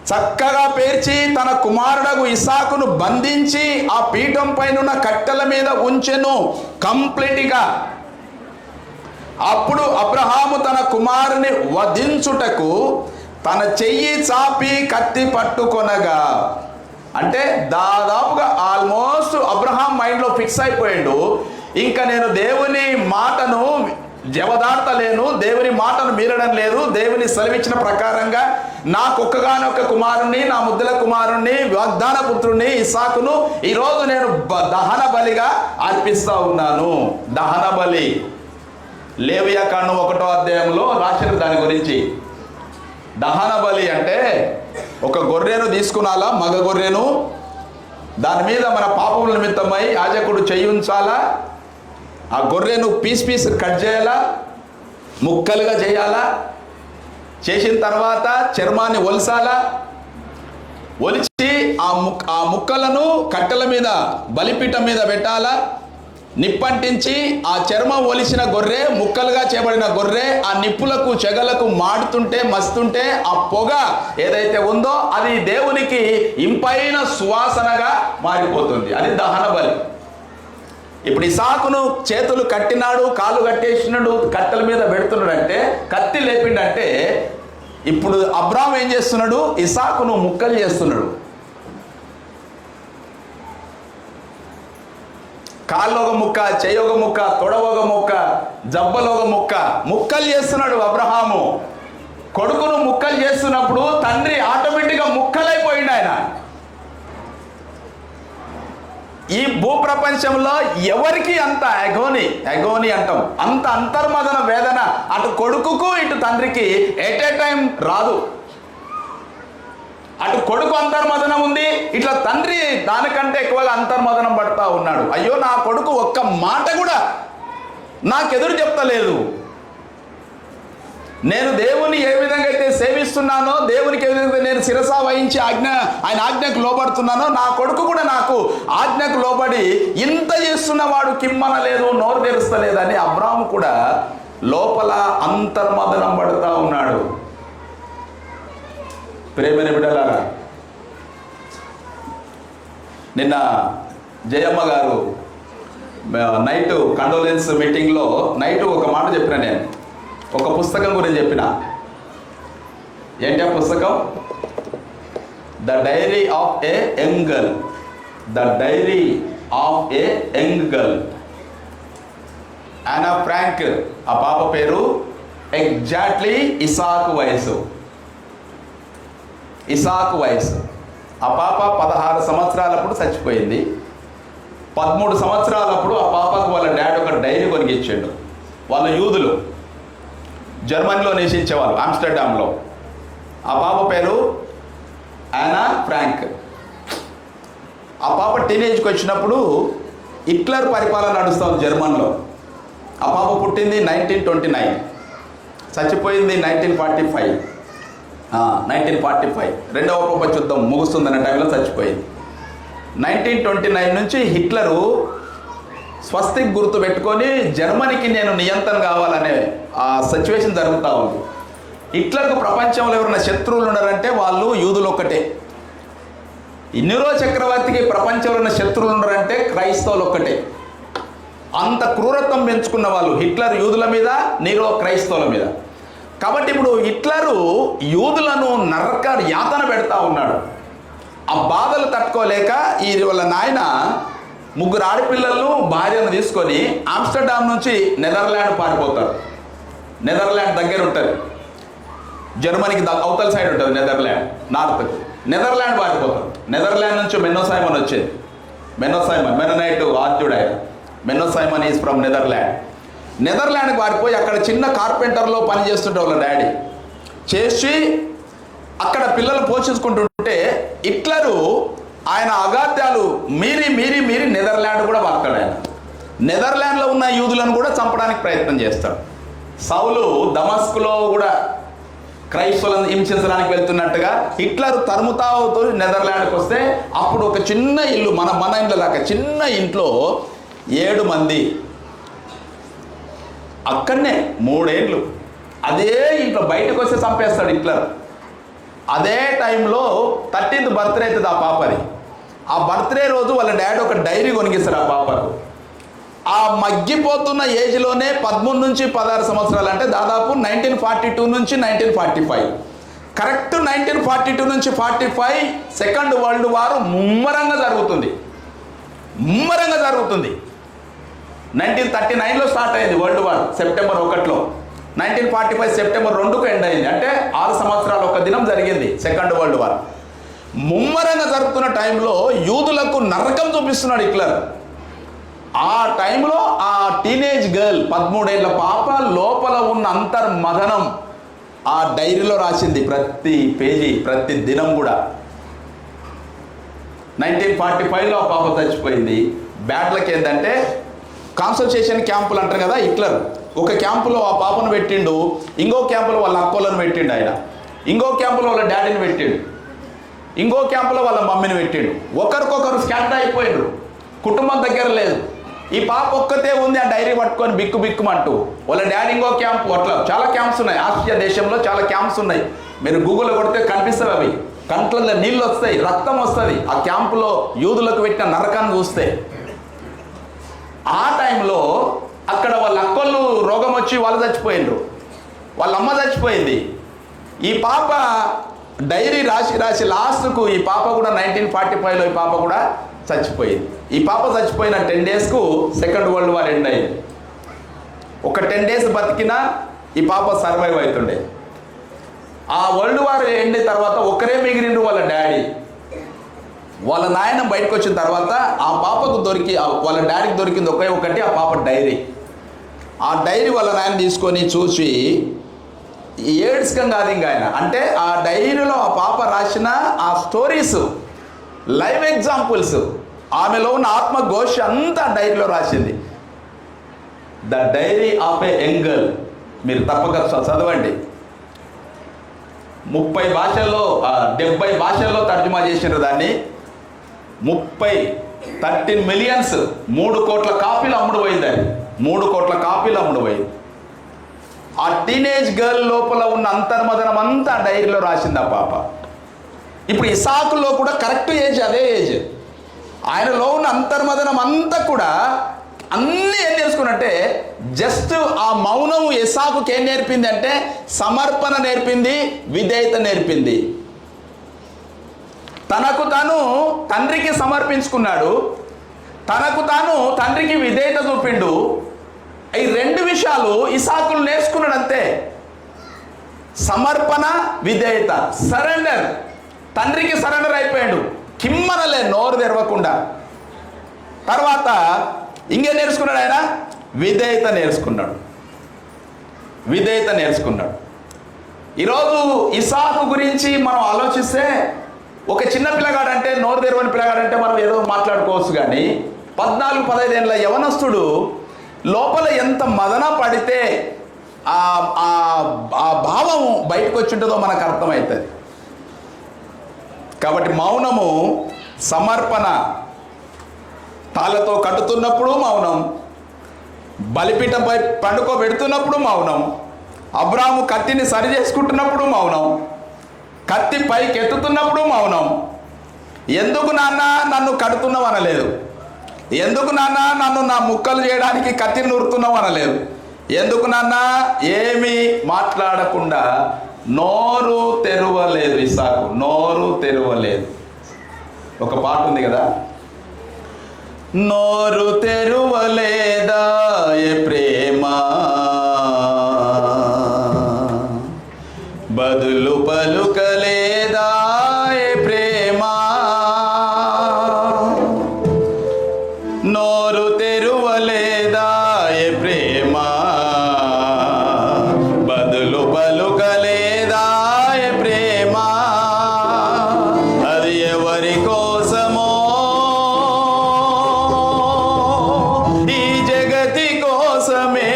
చక్కగా పేర్చి తన కుమారుడగు ఇస్సాకును బంధించి ఆ పీఠం పైన కట్టెల మీద ఉంచెను కంప్లీట్గా. అప్పుడు అబ్రహాము తన కుమారుని వధించుటకు తన చెయ్యి చాపి కత్తి పట్టుకొనగా, అంటే దాదాపుగా ఆల్మోస్ట్ అబ్రహాం మైండ్లో ఫిక్స్ అయిపోయాడు, ఇంకా నేను దేవుని మాటను జవదాడతలేను, దేవుని మాటను మీరడం లేదు, దేవుని సెలవిచ్చిన ప్రకారంగా నాకొక్కగానొక్క కుమారుణ్ణి, నా ముద్దుల కుమారుణ్ణి, వాగ్దాన పుత్రుణ్ణి ఇస్సాకును ఈరోజు నేను దహన బలిగా అర్పిస్తూ ఉన్నాను. దహన బలి లేవియాకాండం 1వ అధ్యాయంలో రాసిన దాని గురించి. దహన బలి అంటే ఒక గొర్రెను తీసుకునాలా, మగ గొర్రెను, దాని మీద మన పాపముల నిమిత్తమై యాజకుడు చెయ్యి ఉంచాలా, ఆ గొర్రెను పీస్ కట్ చేయాలా, ముక్కలుగా చేయాలా, చేసిన తర్వాత చర్మాన్ని ఒలిసాలా, ఒలిచి ఆ ముక్కలను కట్టెల మీద బలిపీఠం మీద పెట్టాలా, నిప్పంటించి ఆ చర్మం ఒలిసిన గొర్రె, ముక్కలుగా చేయబడిన గొర్రె ఆ నిప్పులకు చెగలకు మాడుతుంటే మస్తుంటే ఆ పొగ ఏదైతే ఉందో అది దేవునికి ఇంపైన సువాసనగా మారిపోతుంది. అది దహన బలి. ఇప్పుడు ఇస్సాకును చేతులు కట్టినాడు, కాలు కట్టేసినాడు, కట్టెల మీద పెడుతున్నాడు, అంటే కత్తి లేపిండంటే ఇప్పుడు అబ్రాహాం ఏం చేస్తున్నాడు, ఇస్సాకును ముక్కలు చేస్తున్నాడు. కాళ్ళు ఒక ముక్క, చెయ్యి ఒక ముక్క, తొడ ఒక ముక్క, జబ్బలు ఒక ముక్క, ముక్కలు చేస్తున్నాడు అబ్రహాము. కొడుకును ముక్కలు చేస్తున్నప్పుడు తండ్రి ఆటోమేటిక్గా ముక్కలైపోయింది. ఆయన ఈ భూప్రపంచంలో ఎవరికి అంత అగోని అంటాం, అంత అంతర్మదన వేదన అటు కొడుకుకు ఇటు తండ్రికి ఎట్ ఏ టైం రాదు. అటు కొడుకు అంతర్మదనం ఉంది, ఇట్లా తండ్రి దానికంటే ఎక్కువగా అంతర్మదనం పడతా ఉన్నాడు. అయ్యో నా కొడుకు ఒక్క మాట కూడా నాకెదురు చెప్తలేదు, నేను దేవుని ఏ విధంగా అయితే సేవిస్తున్నానో, దేవునికి ఏ విధంగా నేను శిరస వహించి ఆయన ఆజ్ఞకు లోబడుతున్నానో, నా కొడుకు కూడా నాకు ఆజ్ఞకు లోబడి ఇంత చేస్తున్నవాడు కిమ్మనలేదు, నోరు తెరుస్తలేదని అబ్రాహాము కూడా లోపల అంతర్మదనం పడుతూ ఉన్నాడు. ప్రేమని బిడ్డలారా, నిన్న జయమ్మ గారు నైట్ కండోలెన్స్ మీటింగ్లో నైట్ ఒక మాట చెప్పిన, నేను ఒక పుస్తకం గురించి చెప్పిన. ఏంటి ఆ పుస్తకం? The diary of a young girl. The diary of a young girl. Anne Frank ఆ పాప పేరు. ఎగ్జాక్ట్లీ ఇస్సాకు వయసు. ఆ పాప 16 సంవత్సరాలప్పుడు చచ్చిపోయింది. 13 సంవత్సరాలప్పుడు ఆ పాపకు వాళ్ళ డాడీ ఒక డైరీ కొనిగించాడు. వాళ్ళు యూదులు, జర్మనీలో నివసించేవాళ్ళు, ఆమ్స్టర్డామ్లో. ఆ పాప పేరు యానా ఫ్రాంక్. ఆ పాప టీనేజ్కి వచ్చినప్పుడు హిట్లర్ పరిపాలన నడుస్తుంది జర్మన్లో. ఆ పాప పుట్టింది 1929, చచ్చిపోయింది 1945. 1945 రెండవ ప్రపంచ యుద్ధం ముగుస్తుందనే టైంలో చచ్చిపోయింది. 1929 నుంచి హిట్లరు స్వస్తిక్ గుర్తు పెట్టుకొని జర్మనీకి నేను నియంత్రణ కావాలనే ఆ సిచ్యువేషన్ జరుగుతూ ఉంది. హిట్లర్కు ప్రపంచంలో ఎవరైనా శత్రువులు ఉన్నారంటే వాళ్ళు యూదులు ఒక్కటే. నీరో చక్రవర్తికి ప్రపంచంలో ఉన్న శత్రువులు ఉన్నారంటే క్రైస్తవులు ఒక్కటే. అంత క్రూరత్వం పెంచుకున్న వాళ్ళు హిట్లర్ యూదుల మీద, నీరో క్రైస్తవుల మీద. కాబట్టి ఇప్పుడు హిట్లరు యూదులను నరక యాతన పెడతా ఉన్నాడు. ఆ బాధలు తట్టుకోలేక వాళ్ళ నాయన 3 ఆడపిల్లలను భార్యను తీసుకొని ఆమ్స్టర్డామ్ నుంచి నెదర్లాండ్ పారిపోతారు. నెదర్లాండ్ దగ్గర ఉంటుంది, జర్మనీకి అవతల సైడ్ ఉంటుంది నెదర్లాండ్, నార్త్. నెదర్లాండ్ పారిపోతారు. నెదర్లాండ్ నుంచి మెన్నోసైమన్ వచ్చేది. మెననైట్ ఆద్యుడు ఆయన. మెన్నోసైమన్ ఈజ్ ఫ్రమ్ నెదర్లాండ్. నెదర్లాండ్కి పారిపోయి అక్కడ చిన్న కార్పెంటర్లో పని చేస్తుంటే వాళ్ళ డాడీ చేసి అక్కడ పిల్లలు పోషించుకుంటుంటే హిట్లరు ఆయన అగాధ్యాలు మీరి నెదర్లాండ్ కూడా వాడతాడు. ఆయన నెదర్లాండ్లో ఉన్న యూదులను కూడా చంపడానికి ప్రయత్నం చేస్తాడు. సౌలు దమస్కులో కూడా క్రైస్తవులను హింసించడానికి వెళ్తున్నట్టుగా హిట్లర్ తరుముతావుతో నెదర్లాండ్కి వస్తే అప్పుడు ఒక చిన్న ఇల్లు, మన ఇంట్లో దాకా చిన్న ఇంట్లో 7 మంది అక్కడనే 3 ఏళ్ళు అదే ఇంట్లో బయటకు వస్తే చంపేస్తాడు హిట్లర్. అదే టైంలో 13th బర్త్డే అవుతుంది ఆ పాపది. ఆ బర్త్డే రోజు వాళ్ళ డాడీ ఒక డైరీ కొనిగిస్తారు ఆ పాపకు. ఆ మగ్గిపోతున్న ఏజ్లోనే 13 నుంచి 16 సంవత్సరాలు, అంటే దాదాపు 1942 నుంచి 1945, కరెక్ట్ 1942 నుంచి 45 సెకండ్ వరల్డ్ వార్ ముమ్మరంగా జరుగుతుంది. 1939లో స్టార్ట్ అయింది వరల్డ్ వార్, సెప్టెంబర్ 1లో. 1945 సెప్టెంబర్ 2కు ఎండ్ అయింది. అంటే 6 సంవత్సరాలు ఒక దినం జరిగింది సెకండ్ వరల్డ్ వార్. ముమ్మరంగా జరుగుతున్న టైంలో యూదులకు నరకం చూపిస్తున్నాడు హిట్లర్. ఆ టైంలో ఆ టీనేజ్ గర్ల్ 13 ఏళ్ల పాప లోపల ఉన్న అంతర్మథనం ఆ డైరీలో రాసింది. ప్రతి పేజీ, ప్రతి దినం కూడా. 1945లో ఆ పాప చచ్చిపోయింది. బ్యాడ్లకి ఏంటంటే కాన్సన్ట్రేషన్ క్యాంపులు అంటారు కదా, హిట్లర్ ఒక క్యాంపులో ఆ పాపను పెట్టిండు, ఇంకో క్యాంపులో వాళ్ళ అక్కోలను పెట్టిండు ఆయన, ఇంకో క్యాంపులో వాళ్ళ డాడీని పెట్టిండు, ఇంకో క్యాంపులో వాళ్ళ మమ్మీని పెట్టిండు. ఒకరికొకరు స్కాటర్ అయిపోయిండ్రు, కుటుంబం దగ్గర లేదు. ఈ పాప ఒక్కతే ఉంది ఆ డైరీ పట్టుకొని బిక్కుమంటూ. వాళ్ళ డాడీ ఇంకో క్యాంపు. అట్లా చాలా క్యాంప్స్ ఉన్నాయి ఆసియా దేశంలో, చాలా క్యాంప్స్ ఉన్నాయి. మీరు గూగుల్లో కొడితే కనిపిస్తాయి. అవి కంట్లలో నీళ్ళు వస్తాయి, రక్తం వస్తుంది ఆ క్యాంపులో యూదులకు పెట్టిన నరకాన్ని చూస్తే. ఆ టైంలో అక్కడ వాళ్ళ అక్కోళ్ళు రోగం వచ్చి వాళ్ళు చచ్చిపోయిండ్రు, వాళ్ళ అమ్మ చచ్చిపోయింది. ఈ పాప డైరీ రాసి లాస్ట్కు ఈ పాప కూడా 1945లో ఈ పాప కూడా చచ్చిపోయింది. ఈ పాప చచ్చిపోయిన 10 డేస్కు సెకండ్ వరల్డ్ వార్ ఎండ్ అయింది. ఒక 10 డేస్ బతికినా ఈ పాప సర్వైవ్ అవుతుండే. ఆ వరల్డ్ వార్ ఎండ్ తర్వాత ఒకరే మిగిలిండ్రు వాళ్ళ డాడీ. వాళ్ళ నాయన బయటకు వచ్చిన తర్వాత ఆ పాపకు వాళ్ళ డాడీకి దొరికింది ఒకటి ఆ పాప డైరీ. ఆ డైరీ వాళ్ళ నాయన తీసుకొని చూసి ఏడ్స్కం కాదు ఇంకా ఆయన, అంటే ఆ డైరీలో ఆ పాప రాసిన ఆ స్టోరీస్, లైవ్ ఎగ్జాంపుల్స్, ఆమెలో ఉన్న ఆత్మఘోష అంతా డైరీలో రాసింది. The diary of a young girl. మీరు తప్పక చదవండి. 30 భాషల్లో 70 భాషల్లో తర్జుమా చేసినారు దాన్ని. 13 మిలియన్స్ 3 కోట్ల కాపీలు అమ్ముడు పోయింది. అది 3 కోట్ల కాపీలు అమ్ముడు పోయింది. ఆ టీనేజ్ గర్ల్ లోపల ఉన్న అంతర్మదనం అంతా డైరీలో రాసింది ఆ పాప. ఇప్పుడు ఇసాకులో కూడా కరెక్ట్ ఏజ్ అదే ఏజ్. ఆయనలో ఉన్న అంతర్మదనం అంతా కూడా అన్నీ ఏం నేర్చుకున్నట్టే, జస్ట్ ఆ మౌనం ఇసాకుకి ఏం నేర్పింది అంటే సమర్పణ నేర్పింది, విధేయత నేర్పింది. తనకు తాను తండ్రికి సమర్పించుకున్నాడు, తనకు తాను తండ్రికి విధేయత చూపిండు. ఈ 2 విషయాలు ఇసాకులు నేర్చుకున్నాడు అంతే. సమర్పణ, విధేయత, సరెండర్. తండ్రికి సరెండర్ అయిపోయాడు, కిమ్మనలే నోరు తెరవకుండా. తర్వాత ఇంకేం నేర్చుకున్నాడు ఆయన? విధేయత నేర్చుకున్నాడు. ఈరోజు ఇసాకు గురించి మనం ఆలోచిస్తే ఒక చిన్న పిల్లగాడంటే, నోరు తెరవని పిల్లగాడంటే మనం ఏదో మాట్లాడుకోవచ్చు. కానీ 14-15 ఏళ్ళ యవనస్తుడు లోపల ఎంత మదన పడితే ఆ భావం బయటకు వచ్చి ఉంటుందో మనకు అర్థమవుతుంది. కాబట్టి మౌనము, సమర్పణ, తాళ్ళతో కట్టుతున్నప్పుడు మౌనం, బలిపీఠంపై పండుకోబెడుతున్నప్పుడు మౌనం, అబ్రాహాము కత్తిని సరి చేసుకుంటున్నప్పుడు మౌనం, కత్తి పైకి ఎత్తుతున్నప్పుడు మౌనం. ఎందుకు నాన్న నన్ను కడుతున్నావు అనలేదు, ఎందుకు నాన్న నన్ను నా ముక్కలు చేయడానికి కత్తిని నూరుతున్నావు అనలేదు, ఎందుకు నాన్న ఏమీ మాట్లాడకుండా నోరు తెరవలేదు. ఇస్సాకు నోరు తెరవలేదు. ఒక పాట ఉంది కదా, నోరు తెరువలేదా ఏ ప్రేమ, బదులు పలుకలేదా ఏ ప్రేమ, నోరు తెరువలేదా ఏ ప్రేమ, బదులు పలుకలేదా ఏ ప్రేమ, అది ఎవరి కోసమో ఈ జగతి కోసమే,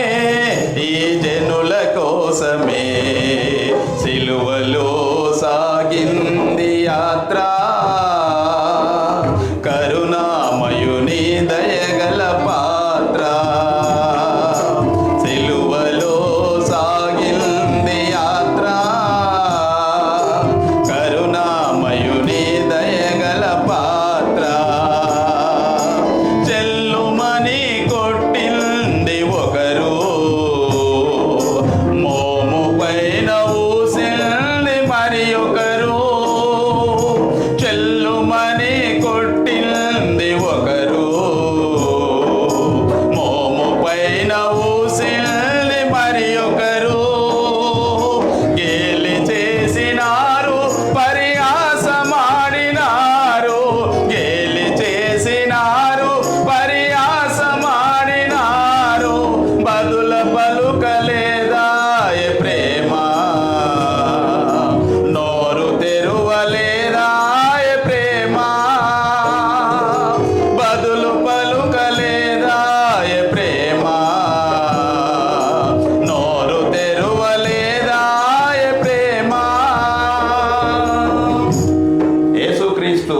ఈ జనుల కోసమే సిలువలో సాగింది యాత్ర, కరుణామయుని దయగల పాత్ర, సిలువలో సాగింది యాత్ర, కరుణామయుని దయగల పాత్ర, చెల్లుమని కొట్టింది ఒకరు, మోము పైన ఊసింది మరి ఒకరు, చెల్లుమని కొట్టింది ఒకరు, మోము పైన ఊసింది మరి ఒకరు, గేలి చేసినారు పరిహాసమాడినారు, గేలి చేసినారు పరిహాసమాడినారు, బదుల పలుకలేదా ఏ ప్రేమ, నోరు తెరువలేదా ఏ ప్రేమ, బదులు పలుకలేదా ఏ ప్రేమ, నోరు తెరువలేదా ఏ ప్రేమ. యేసుక్రీస్తు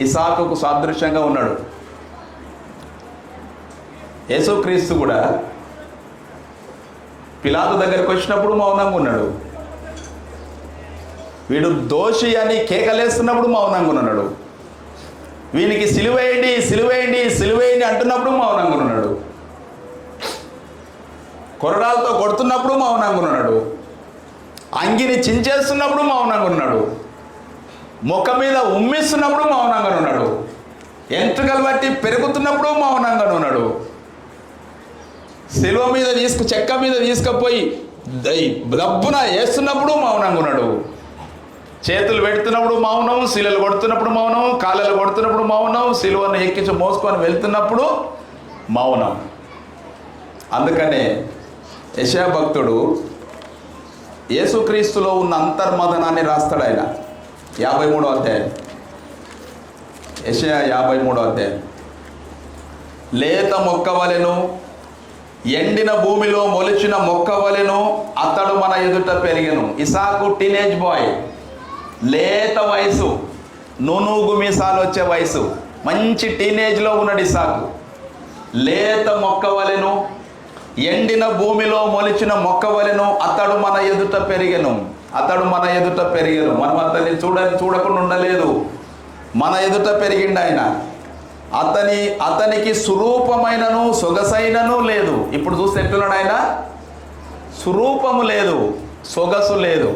ఇస్సాకుకు సాదృశ్యంగా ఉన్నాడు. యేసుక్రీస్తు కూడా పిలాతు దగ్గరికి వచ్చినప్పుడు మౌనంగా ఉన్నాడు. వీడు దోషి అని కేకలేస్తున్నప్పుడు మౌనంగా ఉన్నాడు. వీనికి సిలువేయండి సిలువేయండి సిలువేయండి అంటున్నప్పుడు మౌనంగా ఉన్నాడు. కొరడాలతో కొడుతున్నప్పుడు మౌనంగా ఉన్నాడు. అంగిని చించేస్తున్నప్పుడు మౌనంగా ఉన్నాడు. ముఖం మీద ఉమ్మిస్తున్నప్పుడు మౌనంగా ఉన్నాడు. ఎంట్రుకలు బట్టి పెరుగుతున్నప్పుడు మౌనంగా ఉన్నాడు. సిలువ మీద చెక్క మీద తీసుకుపోయి దబ్బున వేస్తున్నప్పుడు మౌనంగా ఉన్నాడు. చేతులు పెడుతున్నప్పుడు మౌనం, శిలలు కొడుతున్నప్పుడు మౌనం, కాళ్ళలు కొడుతున్నప్పుడు మౌనం, సిలువను ఎక్కించి మోసుకొని వెళ్తున్నప్పుడు మౌనం. అందుకనే యెషయా భక్తుడు యేసుక్రీస్తులో ఉన్న అంతర్మదనాన్ని రాస్తాడు. ఆయన 53వ అధ్యాయం, యెషయా 53వ అధ్యాయం. లేత మొక్కవలెను, ఎండిన భూమిలో మొలిచిన మొక్కవలెను అతడు మన ఎదుట పెరిగెను. ఇస్సాకు టీనేజ్ బాయ్, లేత వయసు, నూనూగు మీసాలు వచ్చే వయసు, మంచి టీనేజ్లో ఉన్నాడు ఇస్సాకు. లేత మొక్కవలెను, ఎండిన భూమిలో మొలిచిన మొక్కవలెను అతడు మన ఎదుట పెరిగెను, అతడు మన ఎదుట పెరిగెను. మనం అతన్ని చూడకుండా ఉండలేదు, మన ఎదుట పెరిగిండు ఆయన. అతనికి స్వరూపమైనను సొగసైనను లేదు. ఇప్పుడు చూస్తే ఎట్లున్నాడు ఆయన? స్వరూపము లేదు, సొగసు లేదు,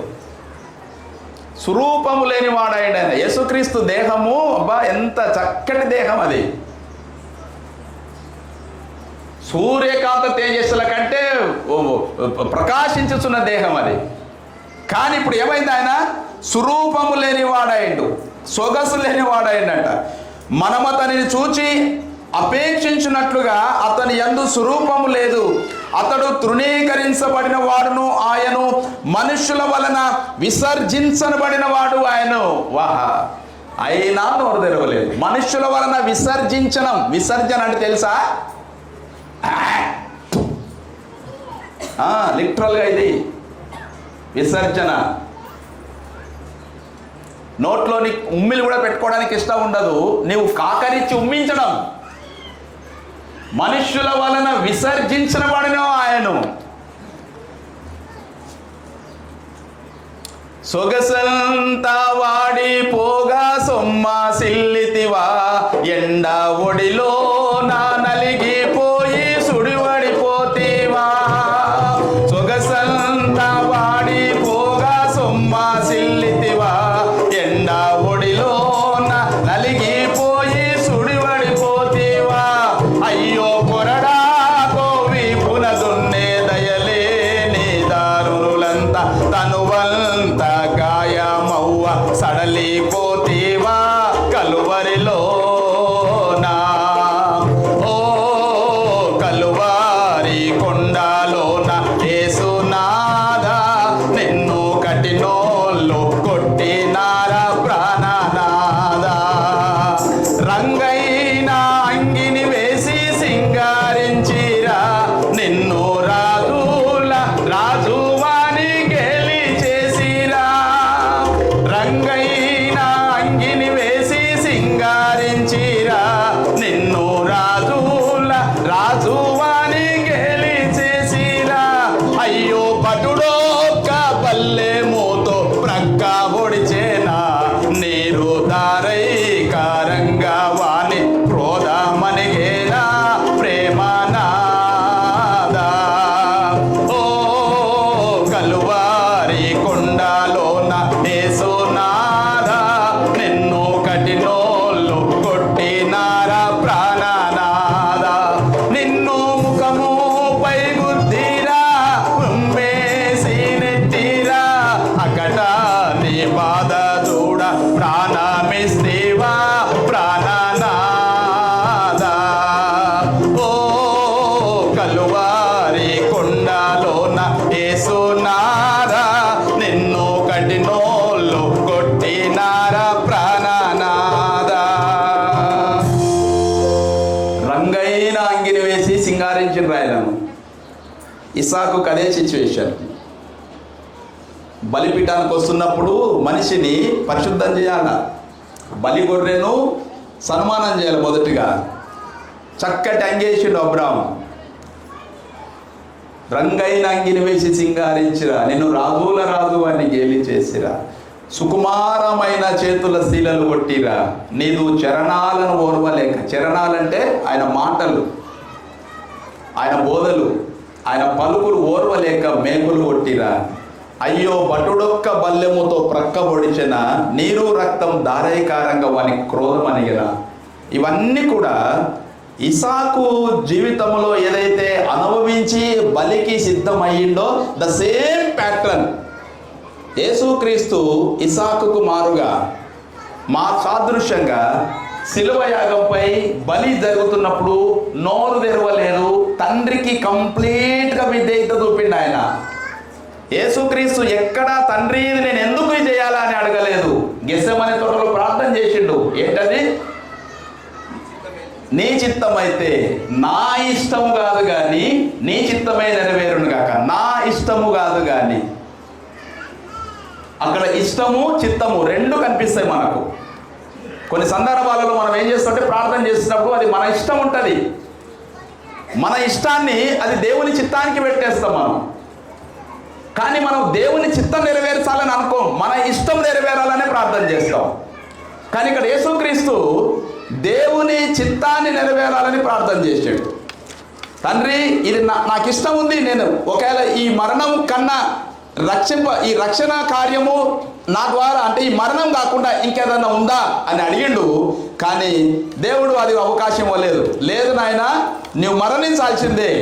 స్వరూపము లేని వాడాయన ఆయన. యేసుక్రీస్తు దేహము, అబ్బా ఎంత చక్కటి దేహం అది, సూర్యకాంత తేజస్సుల కంటే ప్రకాశించుతున్న దేహం అది. కానీ ఇప్పుడు ఏమైంది? ఆయన స్వరూపము లేని వాడాయిండు, సొగసు లేని వాడాయిండట. మనం అతనిని చూచి అపేక్షించినట్లుగా అతని యందు స్వరూపము లేదు. అతడు తృణీకరించబడిన వాడును, ఆయను మనుష్యుల వలన విసర్జించబడిన వాడు ఆయను. వాహా, అయినా నోరు తెరవలేదు. మనుష్యుల వలన విసర్జన అంటే తెలుసా? లిటరల్గా ఇది విసర్జన. నోట్లోని ఉమ్మిలు కూడా పెట్టుకోవడానికి ఇష్టం ఉండదు, నీవు కాకరించి ఉమ్మించడం. మనుష్యుల వలన విసర్జించబడిన ఆయను. సొగసంతా వాడిపోగా సొమ్మ సిల్లితివా, ఎండ ఒడిలో నా నలిగిపోయి సుడివడిపోతీవా. సొగసంతా వాడిపోగా సొమ్మ సిల్లితివా, ఎండ ఒడిలో నా నలిగిపోయి సుడివడిపోతీవా. అయ్యో కొరడా కోవి పునదున్నే దయలేని దారులంతా తనువంత గాయమవ్వ సడలిపోతీవా కలువరిలో నా. ఓ కలువారి కొండలోన యేసునాథా, నిన్ను కఠినోళ్ళు కొట్టినారా ప్రాణనాథా. రంగైన అంగిని వేసి సింగారించిరా, నిన్ను రాజుల రాజువాని గేలి చేసిరా. రంగైన అంగిని వేసి సింగారించిరా, నిన్ను రాజుల రాజువాని గేలి చేసిరా. అయ్యో భటుడొక్క బల్లెముతో ప్రక్క పొడిచేనా, నీరు దారై కారంగా వాని క్రోధమనిగేనా ప్రేమనాదా. ఓ కలువారి కొండలోన యేసునాథా, నిన్ను కఠినోళ్ళు కొట్టినారా ప్రాణనాథా. నిన్ను ముఖముపై గుద్దిరా, ఉమ్మేసి నెట్టిరా, అకట నీ బాధ చూడ ప్రాణమిస్తేవా ప్రాణనాథా. ఓ కలువారి కొండలోన యేసునాథా, నిన్ను కఠినోళ్ళు కొట్టినారా ప్రాణనాథా. రంగైన అంగిని వేసి సింగారించిన రాయలను. ఇసాకుకు అదే సిచ్యువేషన్. బలిపీఠానికి వస్తున్నప్పుడు మనిషిని పరిశుద్ధం చేయాల, బలి గొర్రెను సన్మానం చేయాలి. మొదటిగా చక్కటి అంగేసిండు అబ్రాము. రంగైన అంగిని వేసి సింగారించిరా, నిన్ను రాజుల రాజు అని గేలి చేసిరా. సుకుమారమైన చేతుల శీలలు కొట్టిరా, నీదు చరణాలను ఓర్వలేక. చరణాలంటే ఆయన మాటలు, ఆయన బోధలు, ఆయన పలుకులు ఓర్వలేక మేకులు కొట్టిరా. అయ్యో భటుడొక్క బల్లెముతో ప్రక్క పొడిచిన, నీరు రక్తం దారైకారంగా వాని క్రోధం అనిగిరా. ఇవన్నీ కూడా ఇసాకు జీవితంలో ఏదైతే అనుభవించి బలికి సిద్ధమయ్యిండో ద సేమ్ ప్యాటర్న్ యేసుక్రీస్తు ఇసాకుకు మారుగా మా సాదృశ్యంగా శిలువ యాగంపై బలి జరుగుతున్నప్పుడు నోరు తెరవలేదు, తండ్రికి కంప్లీట్గా విధేయత చూపిండు ఆయన. యేసుక్రీస్తు ఎక్కడ తండ్రి ఇది నేను ఎందుకు ఇది చేయాలా అని అడగలేదు. గెత్సెమనే తోటలో ప్రార్థన చేసిండు. ఏంటది? నీ చిత్తమైతే, నా ఇష్టము కాదు కానీ నీ చిత్తమే నెరవేరును గాక. నా ఇష్టము కాదు కానీ. అక్కడ ఇష్టము చిత్తము రెండు కనిపిస్తాయి మనకు. కొన్ని సందర్భాలలో మనం ఏం చేస్తుంటే ప్రార్థన చేసినప్పుడు అది మన ఇష్టం ఉంటుంది, మన ఇష్టాన్ని అది దేవుని చిత్తానికి పెట్టేస్తాం మనం. కానీ మనం దేవుని చిత్తం నెరవేర్చాలని అనుకోం, మన ఇష్టం నెరవేరాలనే ప్రార్థన చేస్తాం. కానీ ఇక్కడ యేసుక్రీస్తు దేవుని చిత్తాన్ని నెరవేరాలని ప్రార్థన చేశాడు. తండ్రి ఇది నాకు ఇష్టం ఉంది, నేను ఒకవేళ ఈ మరణం కన్నా ఈ రక్షణ కార్యము నా ద్వారా అంటే ఈ మరణం కాకుండా ఇంకేదన్నా ఉందా అని అడిగిండు. కానీ దేవుడు అది అవకాశం ఇవ్వలేదు. లేదు నాయన, నువ్వు మరణించాల్సిందే,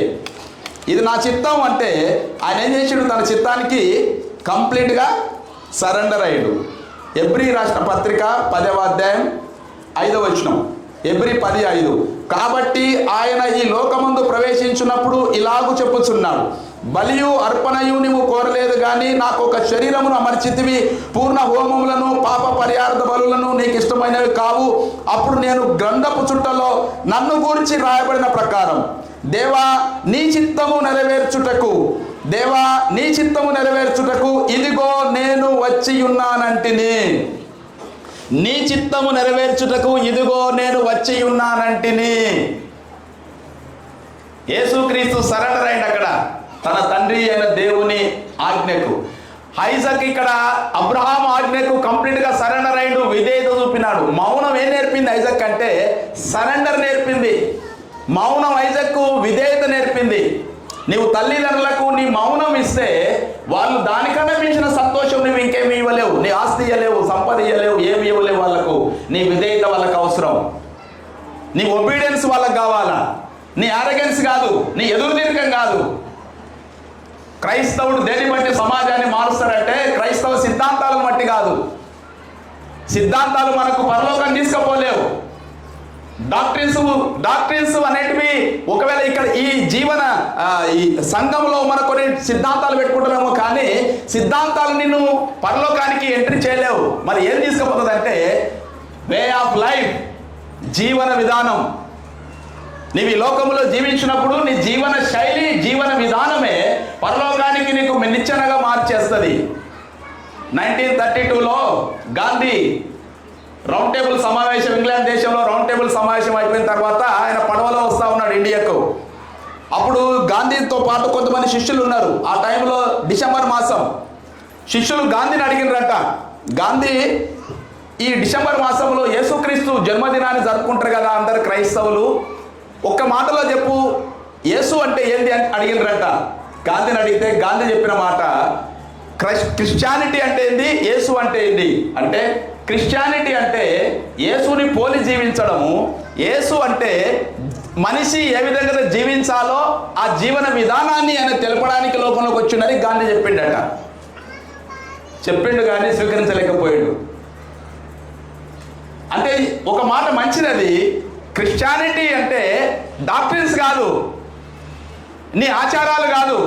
ఇది నా చిత్తం అంటే ఆయన ఏం చేసాడు? తన చిత్తానికి కంప్లీట్గా సరెండర్ అయ్యాడు. ఎబ్రీ రాసిన పత్రిక 10వ అధ్యాయం 5వ వచనం. ఎబ్రీ 10:5. కాబట్టి ఆయన ఈ లోకమందు ప్రవేశించినప్పుడు ఇలాగూ చెప్పుచున్నాడు, బలియు అర్పణయు నీవు కోరలేదు కానీ నాకు ఒక శరీరమును అమర్చితివి, పూర్ణ హోమములను పాప పరిహార్థ బలులను నీకు ఇష్టమైనవి కావు. అప్పుడు నేను గ్రంథపు చుట్టలో నన్ను గూర్చి రాయబడిన ప్రకారం దేవా నీ చిత్తము నెరవేర్చుటకు, దేవా నీ చిత్తము నెరవేర్చుటకు ఇదిగో నేను వచ్చి ఉన్నానంటిని. నీ చిత్తము నెరవేర్చుటకు ఇదిగో నేను వచ్చి ఉన్నానంటిని. యేసుక్రీస్తు సరెండర్ అయింది అక్కడ తన తండ్రి అయిన దేవుని ఆజ్ఞకు. ఐజాక్ ఇక్కడ అబ్రహాం ఆజ్ఞకు కంప్లీట్గా సరెండర్ అయ్యిండు, విధేయత చూపినాడు. మౌనం ఏం నేర్పింది ఐజాక్ అంటే? సరెండర్ నేర్పింది. మౌనం ఐజాక్కు విధేయత నేర్పింది. నీవు తల్లిదండ్రులకు నీ మౌనం ఇస్తే వాళ్ళు దానికన్నా మించిన సంతోషం నువ్వు ఇంకేమి ఇవ్వలేవు. నీ ఆస్తి ఇవ్వలేవు, సంపద ఇవ్వలేవు, ఏమి ఇవ్వలేవు వాళ్ళకు. నీ విధేయత వాళ్ళకు అవసరం. నీ ఒబీడియన్స్ వాళ్ళకు కావాలా, నీ ఆరోగెన్స్ కాదు, నీ ఎదురుదీర్ఘం కాదు. క్రైస్తవుడు దేని బట్టి సమాజాన్ని మారుస్తారంటే క్రైస్తవ సిద్ధాంతాలను బట్టి కాదు. సిద్ధాంతాలు మనకు పరలోకం తీసుకుపోలేవు. డాక్ట్రిన్స్ అనేటివి ఒకవేళ ఇక్కడ ఈ సంఘంలో మన కొన్ని సిద్ధాంతాలు పెట్టుకుంటున్నామో కానీ సిద్ధాంతాలు నిన్ను పరలోకానికి ఎంట్రీ చేయలేవు. మరి ఏం తీసుకుపోతుంది అంటే వే ఆఫ్ లైఫ్, జీవన విధానం. నీవు ఈ లోకంలో జీవించినప్పుడు నీ జీవన శైలి, జీవన విధానమే పరలోకానికి నీకు నిచ్చెనగా మార్చేస్తుంది. 1932లో గాంధీ రౌండ్ టేబుల్ సమావేశం, ఇంగ్లాండ్ దేశంలో రౌండ్ టేబుల్ సమావేశం అయిపోయిన తర్వాత ఆయన పడవలో వస్తూ ఉన్నాడు ఇండియాకు. అప్పుడు గాంధీతో పాటు కొంతమంది శిష్యులు ఉన్నారు. ఆ టైంలో డిసెంబర్ మాసం. శిష్యులు గాంధీని అడిగినరట, గాంధీ ఈ డిసెంబర్ మాసంలో యేసుక్రీస్తు జన్మదినాన్ని జరుపుకుంటారు కదా అందరు క్రైస్తవులు, ఒక్క మాటలో చెప్పు యేసు అంటే ఏంది అని అడిగినరట. గాంధీని అడిగితే గాంధీ చెప్పిన మాట, క్రిస్టియానిటీ అంటే ఏంది, యేసు అంటే ఏంది అంటే, క్రిస్టియానిటీ అంటే యేసుని పోలి జీవించడము, యేసు అంటే మనిషి ఏ విధంగా జీవించాలో ఆ జీవన విధానాన్ని ఆయన తెలపడానికి లోకంలోకి వచ్చిందని గాంధీ చెప్పిండు కానీ స్వీకరించలేకపోయాడు. అంటే ఒక మాట మంచిది, క్రిస్టియానిటీ అంటే డాక్ట్రిన్స్ కాదు, నీ ఆచారాలు కాదు,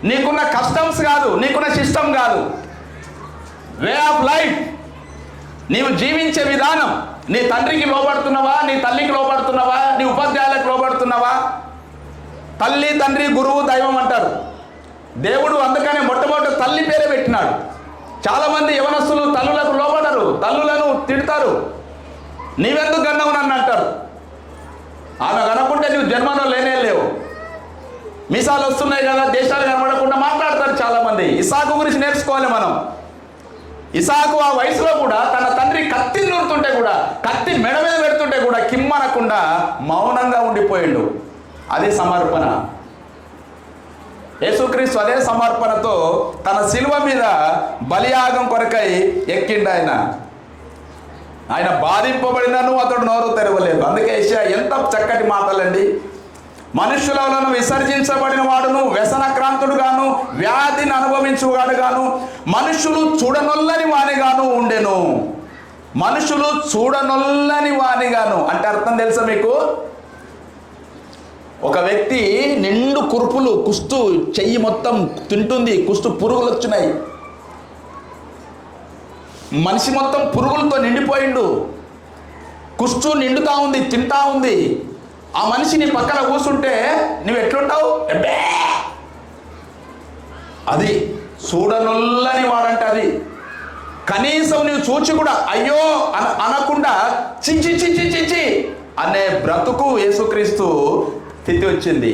నీకున్న కస్టమ్స్ కాదు, నీకున్న సిస్టమ్ కాదు. వే ఆఫ్ లైఫ్, నీవు జీవించే విధానం. నీ తండ్రికి లోబడుతున్నావా, నీ తల్లికి లోబడుతున్నావా, నీ ఉపాధ్యాయులకు లోబడుతున్నావా? తల్లి, తండ్రి, గురువు, దైవం అంటారు. దేవుడు అందుకనే మొట్టమొదటి తల్లి పేరే పెట్టినాడు. చాలామంది యవనస్తులు తల్లులకు లోబడరు, తల్లులను తిడతారు. నీవెందుకు గన్నవు నన్ను అంటారు. ఆమె కనకుంటే నువ్వు జన్మలో లేనే లేవు. మీసాలు వస్తున్నాయి కదా, దేశాలు కనబడకుండా మాట్లాడతారు చాలామంది. ఇసాకు గురించి నేర్చుకోవాలి మనం. ఇసాకు ఆ వయసులో కూడా తన తండ్రి కత్తిని నూరుతుంటే కూడా, కత్తి మెడ మీద పెడుతుంటే కూడా కిమ్మనకుండా మౌనంగా ఉండిపోయిండు. అదే సమర్పణ. యేసుక్రీస్తు అదే సమర్పణతో తన శిలువ మీద బలియాగం కొరకై ఎక్కిండు. ఆయన బాధింపబడినను అతడు నోరు తెరవలేదు. అందుకే యెషయా ఎంత చక్కటి మాటలండి. మనుష్యులను విసర్జించబడిన వాడును, వ్యసనక్రాంతుడుగాను, వ్యాధిని అనుభవించువాడుగాను, మనుషులు చూడనొల్లని వానిగాను ఉండెను. మనుషులు చూడనొల్లని వానిగాను అంటే అర్థం తెలుసా మీకు? ఒక వ్యక్తి నిండు కురుపులు, కుస్తు చెయ్యి మొత్తం తింటుంది, కుస్తు పురుగులు వచ్చినాయి, మనిషి మొత్తం పురుగులతో నిండిపోయిండు, కుస్తు నిండుతా ఉంది, తింటా ఉంది. ఆ మనిషి నీ పక్కన కూర్చుంటే నువ్వు ఎట్లుంటావు? అది చూడనొల్లని వాడంటే అది. కనీసం నువ్వు చూచి కూడా అయ్యో అనకుండా చిచ్చి చిచ్చి చిచ్చి అనే బ్రతుకు యేసుక్రీస్తు స్థితి వచ్చింది.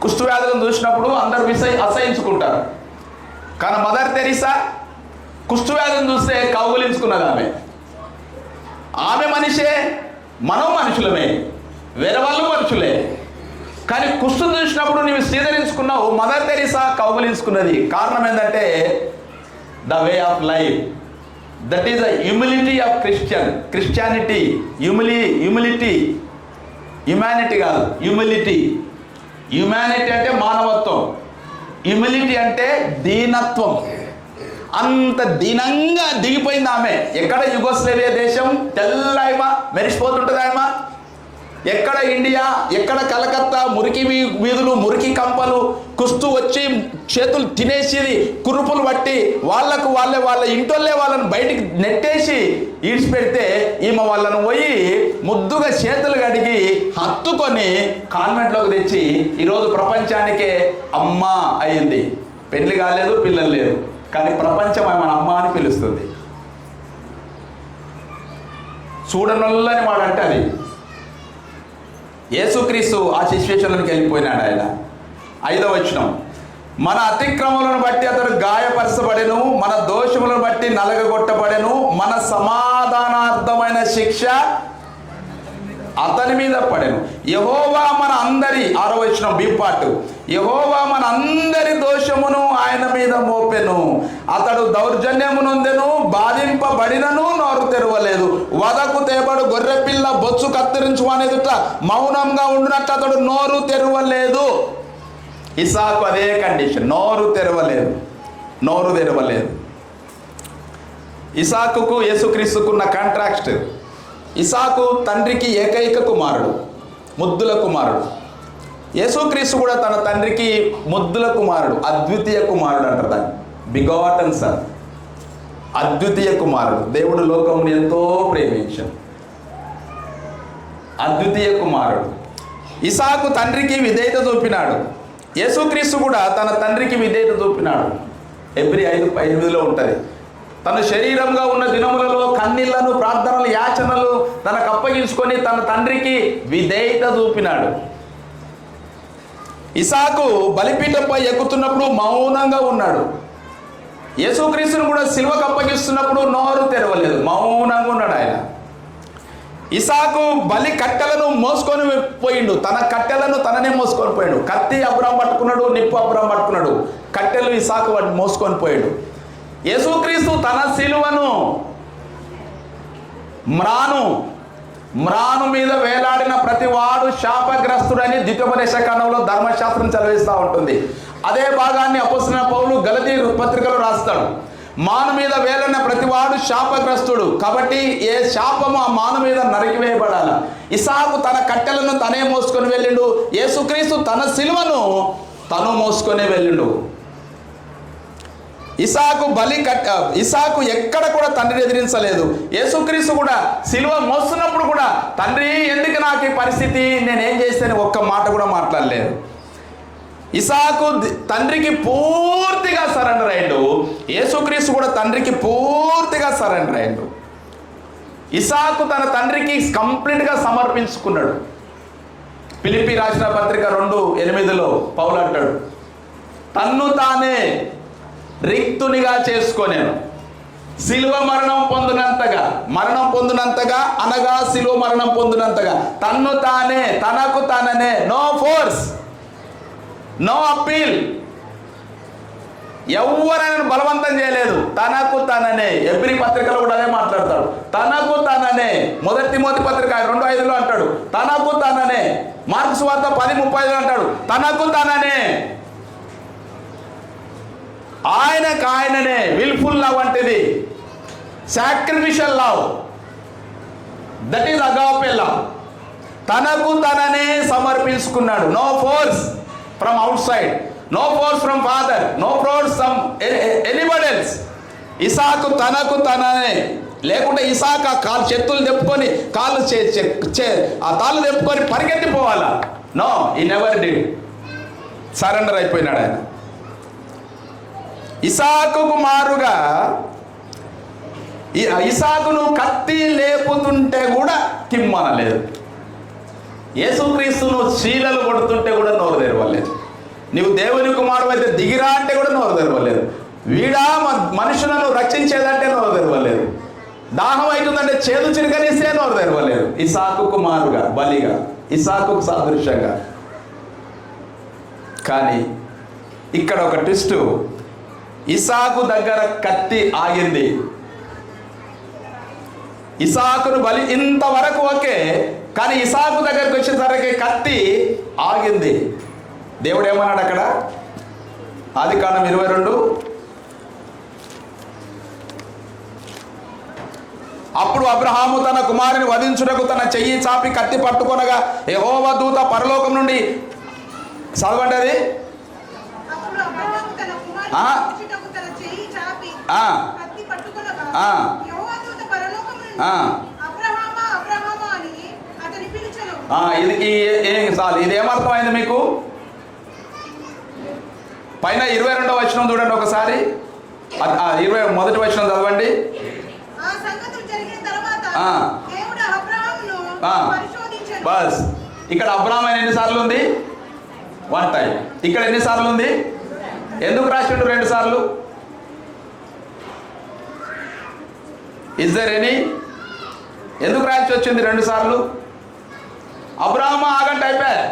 కుష్టు వ్యాధులను చూసినప్పుడు అందరు అసహించుకుంటారు. కానీ మదర్ తెరీసా కుష్టు వ్యాధులను చూస్తే కౌగులించుకున్నది. ఆమె మనిషే, మనం మనుషులమే, వేరే వాళ్ళు మనుషులే. కానీ కుష్టు చూసినప్పుడు నీవు స్వీకరించుకున్నావు, మదర్ తెరీసా కౌగులించుకున్నది. కారణం ఏంటంటే the way of life, that is the humility of Christianity. Humanity కాదు, హ్యుమానిటీ అంటే మానవత్వం, హ్యూమిలిటీ అంటే దీనత్వం. అంత దీనంగా దిగిపోయింది ఆమె. ఎక్కడ యుగోస్లేవియా దేశం తెల్లయమా మెరిసిపోతుంటుంది ఆయమ, ఎక్కడ ఇండియా, ఎక్కడ కలకత్తా మురికి వీధులు, మురికి కంపలు, కుస్తు వచ్చి చేతులు తినేసి కురుపులు పట్టి వాళ్ళ ఇంటోళ్ళే వాళ్ళని బయటికి నెట్టేసి ఈడ్చిపెడితే ఈమె వాళ్ళను పోయి ముద్దుగా చేతులు కడిగి హత్తుకొని కాన్వెంట్లోకి తెచ్చి ఈరోజు ప్రపంచానికే అమ్మ అయింది. పెళ్లి కాలేదు, పిల్లలు లేరు, కానీ ప్రపంచం మన అమ్మ అని పిలుస్తుంది. చూడనొల్లని వాడంటే అది. యేసుక్రీస్తు ఆ సిచ్యువేషన్లోకి వెళ్ళిపోయినాడు ఆయన. 5వ వచనం, మన అతిక్రమలను బట్టి అతడు గాయపరచబడెను, మన దోషములను బట్టి నలగగొట్టబడెను, మన సమాధానార్థమైన శిక్ష అతని మీద పడెను. యెహోవా మన అందరి 6వ వచనం బి పార్ట్, యెహోవా మన అందరి దోషమును ఆయన మీద మోపెను, అతడు దౌర్జన్యము నొందెను, బాధింపబడినను నోరు తెరవలేదు, వదకు తేబడు గొర్రెపిల్ల బొచ్చు కత్తిరించు అనేదుట మౌనంగా ఉండినట్టు అతడు నోరు తెరవలేదు. ఇసాకు అదే కండిషన్, నోరు తెరవలేదు. ఇసాకుకు యేసుక్రీస్తుకున్న కాంట్రాక్ట్, ఇసాకు తండ్రికి ఏకైక కుమారుడు, ముద్దుల కుమారుడు. యేసుక్రీస్తు కూడా తన తండ్రికి ముద్దుల కుమారుడు, అద్వితీయ కుమారుడు అంటారు దాన్ని, బిగాటన్ సన్, అద్వితీయ కుమారుడు. దేవుడు లోకమును ఎంతో ప్రేమించాడు, అద్వితీయ కుమారుడు. ఇసాకు తండ్రికి విధేయత చూపినాడు, యేసుక్రీస్తు కూడా తన తండ్రికి విధేయత చూపినాడు. ఎబ్రీ 5:8 ఉంటుంది. తన శరీరంగా ఉన్న దినములలో కన్నీళ్లను, ప్రార్థనలు, యాచనలు తనకు అప్పగించుకొని తన తండ్రికి విధేయత చూపినాడు. ఇసాకు బలిపీఠంపై ఎక్కుతున్నప్పుడు మౌనంగా ఉన్నాడు. యేసుక్రీస్తును కూడా సిలువకు అప్పగిస్తున్నప్పుడు నోరు తెరవలేదు, మౌనంగా ఉన్నాడు ఆయన. ఇసాకు బలి కట్టెలను మోసుకొని పోయిండు, తన కట్టెలను తననే మోసుకొని పోయాడు. కత్తి అబ్రాం పట్టుకున్నాడు, నిప్పు అబ్రాం పట్టుకున్నాడు, కట్టెలు ఇసాకు వాటిని మోసుకొని పోయాడు. యేసుక్రీస్తు తన సిలువను మ్రాను మీద వేలాడిన ప్రతి వాడు శాపగ్రస్తుడని ద్వితీయోపదేశకాండంలో ధర్మశాస్త్రం చదివిస్తూ ఉంటుంది. అదే భాగాన్ని అపోస్తలుడైన పౌలు గలతీ పత్రికలో రాస్తాడు. మాను మీద వేలన్న ప్రతివాడు శాపగ్రస్తుడు, కాబట్టి ఏ శాపము ఆ మాను మీద నరికివేయబడాలి. ఇసాకు తన కట్టెలను తనే మోసుకొని వెళ్ళిండు, యేసుక్రీస్తు తన సిలువను తను మోసుకొని వెళ్ళిండు. ఇసాకు ఎక్కడ కూడా తండ్రిని ఎదిరించలేదు. యేసుక్రీస్తు కూడా సిలువ మోస్తున్నప్పుడు కూడా తండ్రి ఎందుకు నాకు ఈ పరిస్థితి, నేనేం చేస్తాను ఒక్క మాట కూడా మాట్లాడలేదు. ఇసాకు తండ్రికి పూర్తిగా సరెండర్ అయ్యిండు, యేసుక్రీస్తు కూడా తండ్రికి పూర్తిగా సరెండర్ అయ్యిండు. ఇసాకు తన తండ్రికి కంప్లీట్గా సమర్పించుకున్నాడు. ఫిలిప్పీ రాసిన పత్రిక 2:8 పౌలు అంటాడు, తన్ను తానే రిక్తునిగా చేసుకోనేను, సిలువ మరణం పొందినంతగా అనగా సిలువ మరణం పొందినంతగా తన్ను తానే, తనకు తాననే, నో ఫోర్స్, నో అప్పీల్, ఎవరైనా బలవంతం చేయలేదు, తనకు తననే. ఎబ్రీ పత్రికలో కూడా అదే మాట్లాడతాడు, తనకు తననే. 1 తిమోతి పత్రిక 2:5 అంటాడు, తనకు తననే. మార్కు సువార్త 10:35 అంటాడు, తనకు తననే. ఆయననే విల్ఫుల్ లవ్ అంటేది, sacrificial love, that is agape love. తనకు తననే సమర్పించుకున్నాడు. No force from outside, no force from father, no force from anybody else. ఇసాకు తనకు తననే, లేకుంటే ఇసాకు కాలు చేతులు తెప్పుకొని కాళ్ళు ఆ తాళ్ళు తెప్పుకొని పరిగెత్తిపోవాలా? నో, ఈ నెవర్ డిడ్. సరెండర్ అయిపోయినాడు ఆయన. ఇసాకుకు మారుగా ఇసాకును కత్తి లేపుతుంటే కూడా కిమ్మనలేదు, యేసుక్రీస్తును శీలలు కొడుతుంటే కూడా నోరు తెరవలేదు. నీవు దేవుని కుమారుడు అయితే దిగిరా అంటే కూడా నోరు తెరవలేదు. వీడా మనుషులను రక్షించేదంటే నోరు తెరవలేదు. దాహం అవుతుందంటే చేదు చిరకనిస్తే నోరు తెరవలేదు. ఇసాకు కుమారుగా, బలిగా, ఇసాకుకు సాదృశ్యంగా. కానీ ఇక్కడ ఒక ట్విస్ట్, ఇసాకు దగ్గర కత్తి ఆగింది. ఇసాకును బలి ఇంతవరకు ఓకే, కానీ ఇసాకు దగ్గరికి వచ్చేసరికి కత్తి ఆగింది. దేవుడు ఏమన్నాడు అక్కడ? ఆదికాండం 22, అప్పుడు అబ్రహాము తన కుమారుని వధించుటకు తన చెయ్యి చాపి కత్తి పట్టుకొనగా యెహోవా దూత పరలోకం నుండి, చదవండి అది, ఇది ఏమర్థమైంది మీకు? పైన 22వ వచనం చూడండి ఒకసారి, 21వ వచనం చదవండి. బస్ ఇక్కడ అబ్రహాం అని ఎన్నిసార్లు ఉంది? 1 టైం. ఇక్కడ ఎన్నిసార్లు ఉంది? ఎందుకు రాసిండు 2 సార్లు? Is there any? ఎందుకు రాసి వచ్చింది 2 సార్లు? అబ్రహాం ఆగంటే అయిపోయా.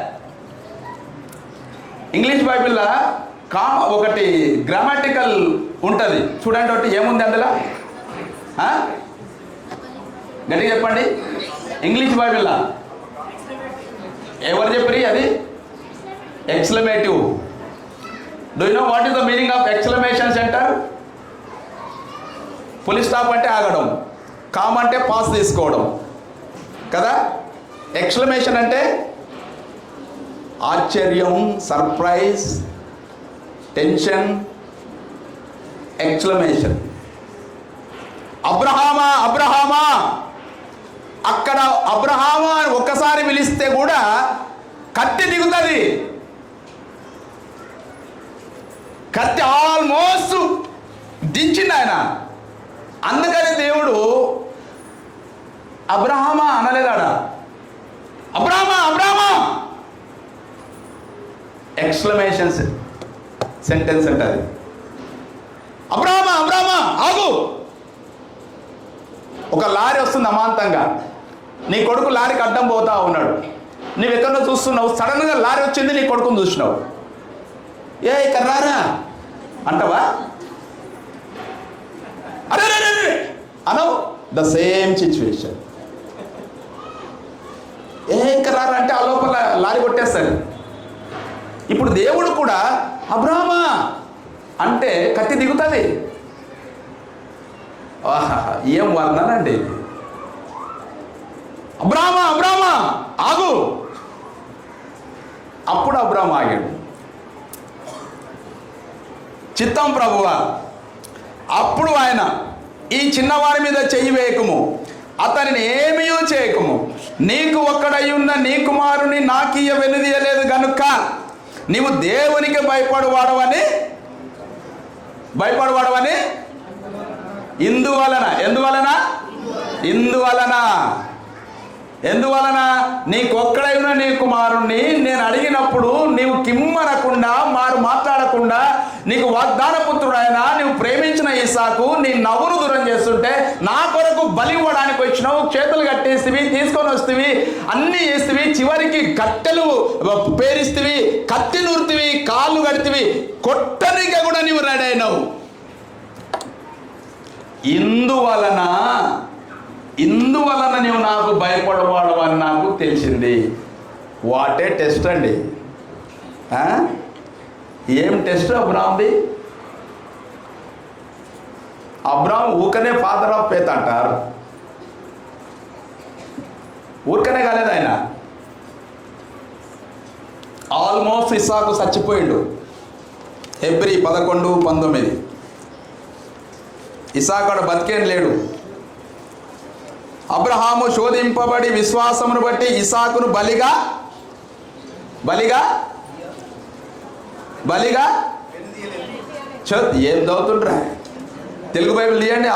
ఇంగ్లీష్ బైబిల్లో ఒకటి గ్రామాటికల్ ఉంటుంది చూడండి. ఒకటి ఏముంది అందులో? గట్టిగా చెప్పండి. ఇంగ్లీష్ బైబిల్లో ఎవరు చెప్పి అది? Exclamative. Do you know what is the meaning of exclamation sentence? Full stop అంటే ఆగడం, కామ్ అంటే పాస్ తీసుకోవడం కదా. ఎక్స్క్లమేషన్ అంటే ఆశ్చర్యం, సర్ప్రైజ్, టెన్షన్. ఎక్స్క్లమేషన్. అబ్రహామా అబ్రహామా, అక్కడ అబ్రహామా అని ఒక్కసారి పిలిస్తే కూడా కత్తి దిగుతుంది. కత్తి ఆల్మోస్ట్ దించింది ఆయన. అందుకని దేవుడు అబ్రహామా అనలేదాడ. అబ్రహామా అబ్రహామా, ఎక్స్క్లమేషన్ సెంటెన్స్ అంటారు. అబ్రహామా అబ్రహామా ఆగు. ఒక లారీ వస్తుంది అమాంతంగా, నీ కొడుకు లారీకి అడ్డం పోతా ఉన్నాడు, నువ్వు ఎక్కడో చూస్తున్నావు, సడన్గా లారీ వచ్చింది, నీ కొడుకుని చూసినావు, ఏ ఇక్కడ రారా అంటావా? అరే అనవు. The same situation. ఏ ఇక్కడ రారా అంటే ఆ లోపల లారీ కొట్టేస్తారు. ఇప్పుడు దేవుడు కూడా అబ్రహామా అంటే కత్తి దిగుతుంది. ఆహా, ఏం వర్ణనండి. అబ్రహామా అబ్రహామా ఆగు. అప్పుడు అబ్రహాం ఆగాడు. చిత్తం ప్రభువా. అప్పుడు ఆయన, ఈ చిన్నవాడి మీద చెయ్యి వేయకము, అతనిని ఏమీ చేయకము, నీకు ఒక్కడయ్యున్న నీ కుమారుని నాకియ్య వెనుదీయలేదు గనుక నీవు దేవునికి భయపడువాడవని ఎందువలన నీకొక్కడైనా నీ కుమారుణ్ణి నేను అడిగినప్పుడు నీవు కిమ్మనకుండా మారు మాట్లాడకుండా నీకు వాగ్దాన పుత్రుడైనా నీవు ప్రేమించిన ఇస్సాకు నీ నవ్వును దూరం చేస్తుంటే నా కొరకు బలి ఇవ్వడానికి వచ్చినావు. చేతులు కట్టేstiవి, తీసుకొని వస్తేవి, అన్నీ చేస్తేవి, చివరికి కట్టెలు పేరిస్తేవి, కత్తి నూర్తివి, కాళ్ళు కడితివి, కొట్టనిగా కూడా నీవు రెడీ అయినావు. ఇందువలన నీవు నాకు భయపడవాడు అని నాకు తెలిసింది. వాటే టెస్ట్ అండి. ఏం టెస్ట్ అబ్రామ్ది? అబ్రామ్ ఊకనే ఫాదర్ ఆఫ్ ఫెయిత్ అంటారు. ఊరికనే కాలేదు ఆయన. ఆల్మోస్ట్ ఇస్సాకు చచ్చిపోయిండు. హెబ్రీ 11:19. ఇస్సాకు బతికేం లేడు. అబ్రహాము శోధింపబడి విశ్వాసమును బట్టి ఇస్సాకును బలిగా ఏం చదువుతుండ్రా? తెలుగు బైబిల్ తీయండి.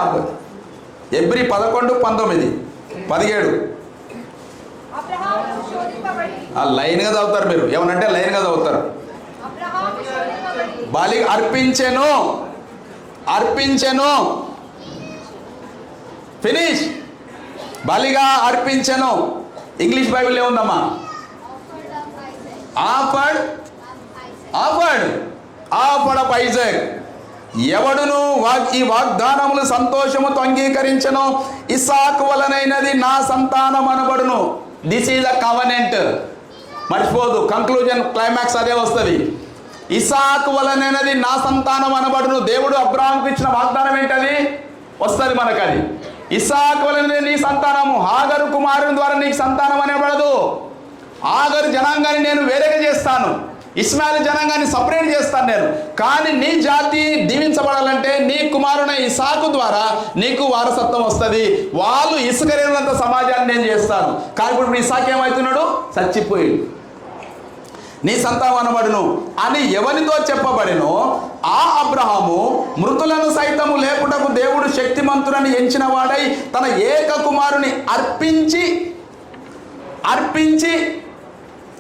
హెబ్రీ 11:19, 17. లైన్గా చదువుతారు మీరు. ఏమనంటే లైన్గా చదువుతారు. బలి అర్పించెను ఫినిష్. బలిగా అర్పించెను. ఇంగ్లీష్ బైబిల్ ఏముందమ్మా? Offered of Isaac. ఎవడును ఈ వాగ్దానములు సంతోషముతో అంగీకరించెను ఇస్సాకు వలనైనది నా సంతానం అనబడును. This is a covenant. మర్చిపోదు, కంక్లూజన్ క్లైమాక్స్ అదే వస్తుంది. ఇస్సాకు వలనైనది నా సంతానం అనబడును. దేవుడు అబ్రాహాముకు ఇచ్చిన వాగ్దానం ఏంటది? వస్తుంది మనకు అది. ఇస్సాకు వలన నీ సంతానము, హాగరు కుమారుని ద్వారా నీకు సంతానం అనేబడదు. హాగరు జనాంగాన్ని నేను వేరేగా చేస్తాను, ఇస్మాయిల్ జనాంగాన్ని సపరేట్ చేస్తాను నేను. కానీ నీ జాతి దీవించబడాలంటే నీ కుమారుని ఇస్సాకు ద్వారా నీకు వారసత్వం వస్తుంది. వాళ్ళు ఇసుకరేనంత సమాజాన్ని నేను చేస్తాను. కానీ ఇప్పుడు ఇస్సాకు ఏమవుతున్నాడు? చచ్చిపోయి నీ సంతానం అనబడును అని ఎవరితో చెప్పబడినో ఆ అబ్రహాము మృతులను సైతము లేపుటకు దేవుడు శక్తిమంతుడని ఎంచిన వాడై తన ఏక కుమారుని అర్పించి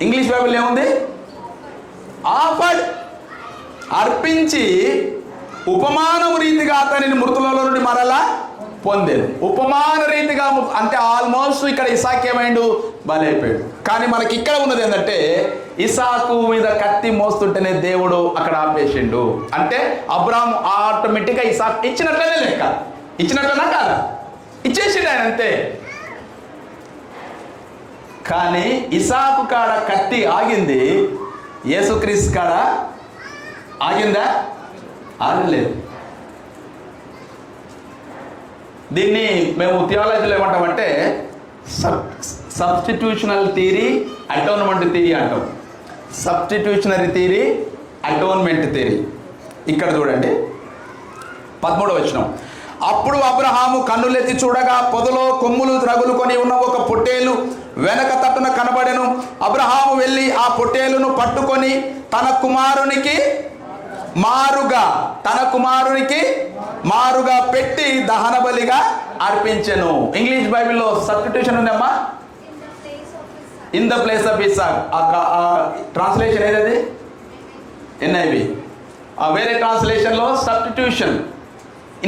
ఇంగ్లీష్ బైబిల్ ఏముంది? ఆఫర్డ్. అర్పించి ఉపమానము రీతిగా అతనిని మృతులలో నుండి మరలా పొందేది. ఉపమాన రీతిగా అంటే ఆల్మోస్ట్ ఇక్కడ ఇసాక్ ఏమైండు? బలైపోయాడు. కానీ మనకి ఇక్కడ ఉన్నది ఏంటంటే ఇసాకు మీద కత్తి మోస్తుంటేనే దేవుడు అక్కడ ఆపేసిండు. అంటే అబ్రాహాము ఆటోమేటిక్గా ఇసాక్ ఇచ్చినట్లనే లెక్క. ఇచ్చినట్లనా కాదా? ఇచ్చేసిండు ఆయన అంతే. కానీ ఇసాకు కాడ కత్తి ఆగింది, యేసుక్రీస్తు కాడ ఆగిందా? ఆగలేదు. దీన్ని మేము థియాలజీలో ఏమంటామంటే సబ్స్టిట్యూషనల్ థియరీ, అటోన్మెంట్ థియరీ అంటాం. సబ్స్టిట్యూషనరీ థియరీ, అటోన్మెంట్ థియరీ. ఇక్కడ చూడండి 13వ వచనం. అప్పుడు అబ్రహాము కన్నులెత్తి చూడగా పొదలో కొమ్ములు రగులుకొని ఉన్న ఒక పొట్టేలు వెనక తట్టున కనబడెను. అబ్రహాము వెళ్ళి ఆ పొట్టేలును పట్టుకొని తన కుమారునికి మారుగా పెట్టి దహన బలిగా అర్పించెను. ఇంగ్లీష్ బైబిల్లో సబ్స్టిట్యూషన్ ఉందమ్మా, in the place of Isaac. Translation ఏదది? NIV. వేరే ట్రాన్స్లేషన్లో సబ్స్టిట్యూషన్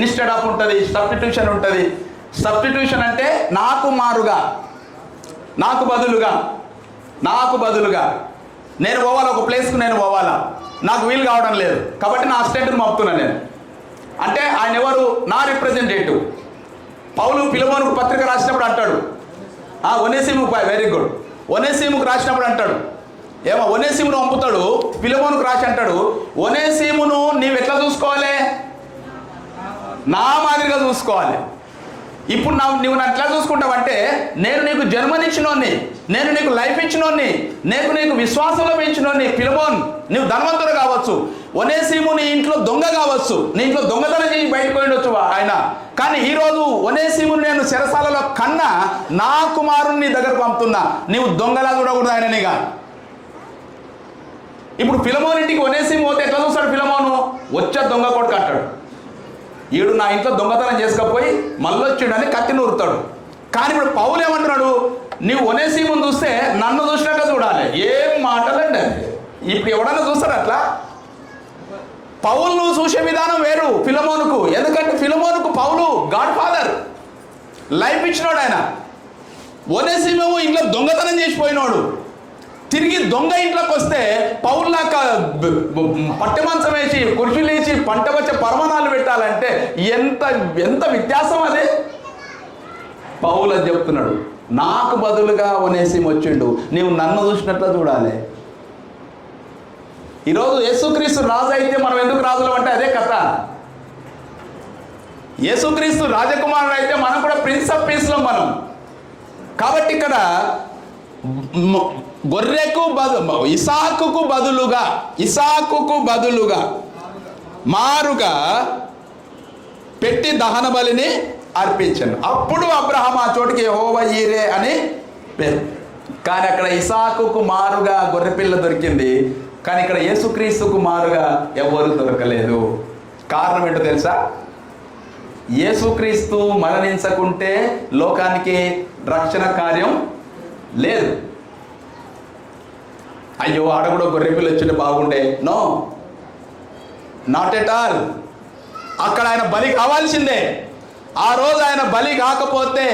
ఇన్స్టెడ్ ఆఫ్ ఉంటుంది, సబ్స్టిట్యూషన్ ఉంటుంది. సబ్స్టిట్యూషన్ అంటే నాకు మారుగా, నాకు బదులుగా నేను పోవాలా, ఒక ప్లేస్కు నేను పోవాలా, నాకు వీలు కావడం లేదు కాబట్టి నా అసిస్టెంట్ని పంపుతున్నాను నేను. అంటే ఆయన ఎవరు? నా రిప్రజెంటేటివ్. పౌలు ఫిలమోనుకు పత్రిక రాసినప్పుడు అంటాడు, ఒనేసిముకు, వెరీ గుడ్, ఒనేసిముకు రాసినప్పుడు అంటాడు, ఒనేసిమును పంపుతాడు, ఫిలమోనుకు రాసి అంటాడు, ఒనేసిమును నీవు ఎట్లా చూసుకోవాలి? నా మాదిరిగా చూసుకోవాలి. ఇప్పుడు నువ్వు నన్ను ఎట్లా చూసుకుంటావంటే, నేను నీకు జన్మనిచ్చినోన్ని, నేను నీకు లైఫ్ ఇచ్చినోన్ని, నీకు విశ్వాసంలో పెంచినోన్ని. ఫిలమోన్, నువ్వు ధనవంతుడు కావచ్చు, ఒనేసిము నీ ఇంట్లో దొంగ కావచ్చు, నీ ఇంట్లో దొంగతనం చేసి బయటకు పోయిండొచ్చు ఆయన. కానీ ఈరోజు ఒనేసిమును నేను చెరసాలలో కన్నా నా కుమారుని దగ్గర పంపుతున్నా, నీవు దొంగలా చూడకూడదు ఆయననిగా. ఇప్పుడు ఫిలమోన్ ఇంటికి ఒనేసిము పోతే ఎట్లా చూస్తాడు ఫిలమోను? వచ్చే దొంగ కొడుకు అంటాడు, ఈడు నా ఇంట్లో దొంగతనం చేసుకపోయి మళ్ళొచ్చిండని కత్తి నూరుతాడు. కానీ ఇప్పుడు పౌలు ఏమంటున్నాడు? నీవు ఒనేసిమును చూస్తే నన్ను చూసినట్టు చూడాలి. ఏం మాటలండి అది! ఇప్పుడు ఎవడన్నా చూస్తాడు అట్లా? పౌలును చూసే విధానం వేరు ఫిలమోనుకు. ఎందుకంటే ఫిలమోనుకు పౌలు గాడ్ ఫాదర్, లైఫ్ ఇచ్చినోడు ఆయన. ఒనేసిము ఇంట్లో దొంగతనం చేసిపోయినోడు. తిరిగి దొంగ ఇంట్లోకి వస్తే పౌల్లాక పట్టెమంచం వేసి కుర్చీలు వేసి పంట వచ్చే పరమాణాలు పెట్టాలంటే ఎంత వ్యత్యాసం అది! పౌలు అని చెప్తున్నాడు, నాకు బదులుగా ఒనేసిము వచ్చిండు, నీవు నన్ను చూసినట్లు చూడాలి. ఈరోజు యేసుక్రీస్తు రాజు అయితే మనం ఎందుకు రాజులు అంటే అదే కథ. యేసుక్రీస్తు రాజకుమారుడు అయితే మనం కూడా ప్రిన్స్ ఆఫ్ పీస్లో మనం. కాబట్టి ఇక్కడ గొర్రెకు ఇసాకుకు బదులుగా మారుగా పెట్టి దహన బలిని అర్పించాను. అప్పుడు అబ్రహాము ఆ చోటికి యెహోవా ఈరే అని పేరు. కానీ అక్కడ ఇసాకుకు మారుగా గొర్రెపిల్ల దొరికింది, కానీ ఇక్కడ యేసుక్రీస్తుకు మారుగా ఎవరు దొరకలేదు. కారణం ఏంటో తెలుసా? యేసుక్రీస్తు మరణించకుంటే లోకానికి రక్షణ కార్యం లేదు. అయ్యో ఆడ కూడా గొర్రెపిల్ల వచ్చింటే బాగుండే. No, not at all. అక్కడ ఆయన బలి కావాల్సిందే. ఆ రోజు ఆయన బలి కాకపోతే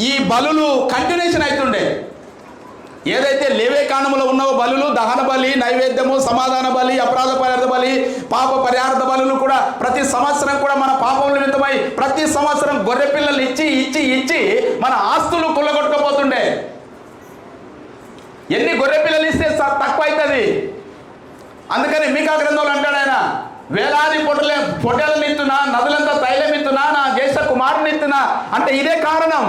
ఈ బలులు కంటిన్యూషన్ అవుతుండే. ఏదైతే లేవే కాండములో ఉన్నవో బలులు, దహన బలి, నైవేద్యము, సమాధాన బలి, అపరాధ పరిహార బలి, పాప పరిహార బలులు కూడా ప్రతి సంవత్సరం కూడా మన పాపముల నిమిత్తమై ప్రతి సంవత్సరం గొర్రె పిల్లలు ఇచ్చి మన ఆస్తులు కొల్లగొట్టుకుపోతుండే. ఎన్ని గొర్రె పిల్లలు ఇస్తే తక్కువ అవుతుంది. అందుకని మీకా గ్రంథంలో అంటాడు ఆయన, వేలాది పొట్టేలను ఇస్తున్నా, నదులంతా తైలం ఇస్తున్నా, నా జ్యేష్ఠ కుమారుని ఇస్తున్నా అంటే ఇదే కారణం.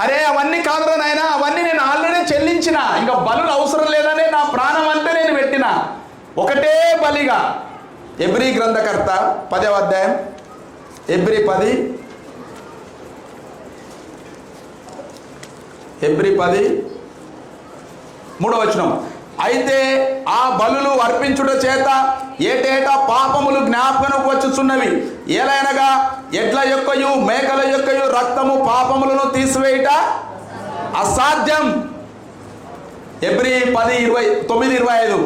అరే అవన్నీ కాదురా నాయన, అవన్నీ నేను ఆల్రెడీ చెల్లించిన, ఇంకా బలులు అవసరం లేదనే నా ప్రాణం అంతా నేను పెట్టిన, ఒకటే బలిగా. ఎబ్రీ గ్రంథకర్త 10వ అధ్యాయం, ఎబ్రీ 10 3వ వచనం. అయితే ఆ బలులు అర్పించుట చేత ఏటేటా పాపములు జ్ఞాపకమునకు వచ్చుచున్నవి. ఏలైనగా ఎడ్ల యొక్కయు మేకల యొక్కయు రక్తము పాపములను తీసివేయుట అసాధ్యం. ఎబ్రీ 10:9-25.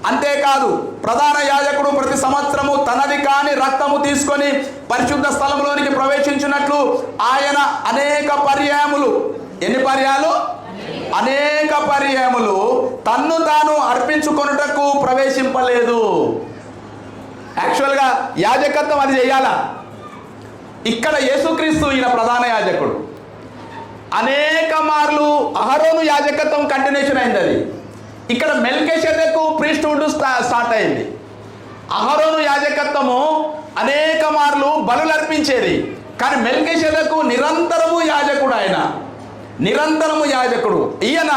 అంతేకాదు ప్రధాన యాజకుడు ప్రతి సంవత్సరము తనది కాని రక్తము తీసుకొని పరిశుద్ధ స్థలంలోనికి ప్రవేశించినట్లు ఆయన అనేక పర్యాయములు, ఎన్ని పర్యాలు? అనేక పర్యాయములు తన్ను తాను అర్పించుకొనుటకు ప్రవేశింపలేదు. యాక్చువల్గా యాజకత్వం అది చేయాలా. ఇక్కడ యేసుక్రీస్తు ఈయన ప్రధాన యాజకుడు. అనేక మార్లు అహరోను యాజకత్వం కంటిన్యూషన్ అయింది. అది ఇక్కడ మెల్కీషెదెకు ప్రీస్ట్హుడ్ స్టార్ట్ అయింది. అహరోను యాజకత్వము అనేక మార్లు బలులు అర్పించేది, కానీ మెల్కీషెదెకు నిరంతరము యాజకుడు. ఆయన నిరంతరము యాజకుడు. ఈయన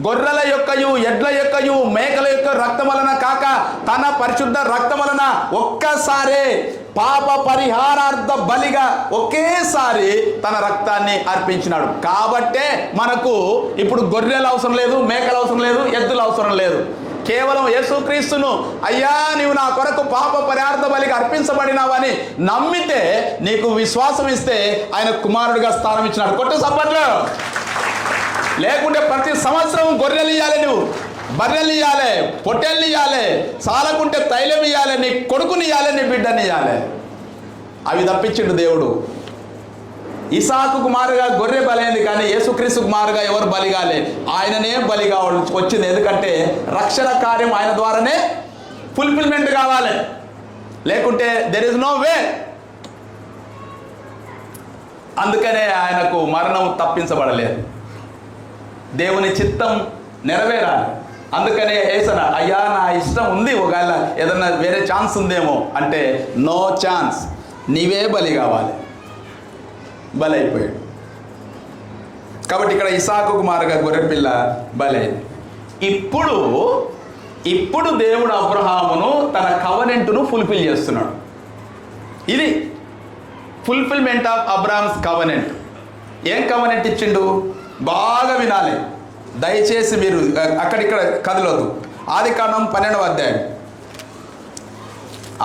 గొర్రెల యొక్కయు ఎడ్ల యొక్కయు మేకల యొక్క రక్తం వలన కాక తన పరిశుద్ధ రక్తం వలన ఒక్కసారే పాప పరిహారార్థ బలిగా ఒకేసారి తన రక్తాన్ని అర్పించినాడు. కాబట్టే మనకు ఇప్పుడు గొర్రెలు అవసరం లేదు, మేకలు అవసరం లేదు, ఎద్దులు అవసరం లేదు. కేవలం యేసుక్రీస్తును అయ్యా నీవు నా కొరకు పాప పరిహారార్థ బలిగా అర్పించబడినావని నమ్మితే, నీకు విశ్వాసం ఇస్తే ఆయన కుమారుడిగా స్థానం ఇచ్చినాడు. కొట్టు సప్పట్లు. లేకుంటే ప్రతి సంవత్సరం గొర్రెలు ఇవ్వాలి, నువ్వు బర్రెలు ఇవ్వాలి, పొట్టెళ్ళు ఇవ్వాలి, సాలకుంటే తైలం ఇవ్వాలి, నీ కొడుకుని ఇవ్వాలి, నీ బిడ్డని ఇవ్వాలి. అవి తప్పించిండు దేవుడు. ఇసాకు కుమారుగా గొర్రె బలైంది, కానీ యేసుక్రీస్తు కుమారుగా ఎవరు బలి కాలే. ఆయననే బలిగా వచ్చింది. ఎందుకంటే రక్షణ కార్యం ఆయన ద్వారానే ఫుల్ఫిల్మెంట్ కావాలి, లేకుంటే దెర్ ఇస్ నో వే. అందుకనే ఆయనకు మరణం తప్పించబడలేదు. దేవుని చిత్తం నెరవేరాలి. అందుకనే ఏసన అయ్యా నా ఇష్టం ఉంది, ఒకవేళ ఏదన్నా వేరే ఛాన్స్ ఉందేమో అంటే నో ఛాన్స్, నీవే బలి కావాలి. బలి అయిపోయాడు. కాబట్టి ఇక్కడ ఇసాకు కుమారుగా గొర్రెపిల్ల బలి అయింది. ఇప్పుడు దేవుడు అబ్రహామును తన కవనెంట్ను ఫుల్ఫిల్ చేస్తున్నాడు. ఇది ఫుల్ఫిల్మెంట్ ఆఫ్ అబ్రహామ్స్ కవనెంట్. ఏం కవనెంట్ ఇచ్చిండు? బాగా వినాలి దయచేసి, మీరు అక్కడిక్కడ కదలొద్దు. ఆదికాండం 12వ అధ్యాయం.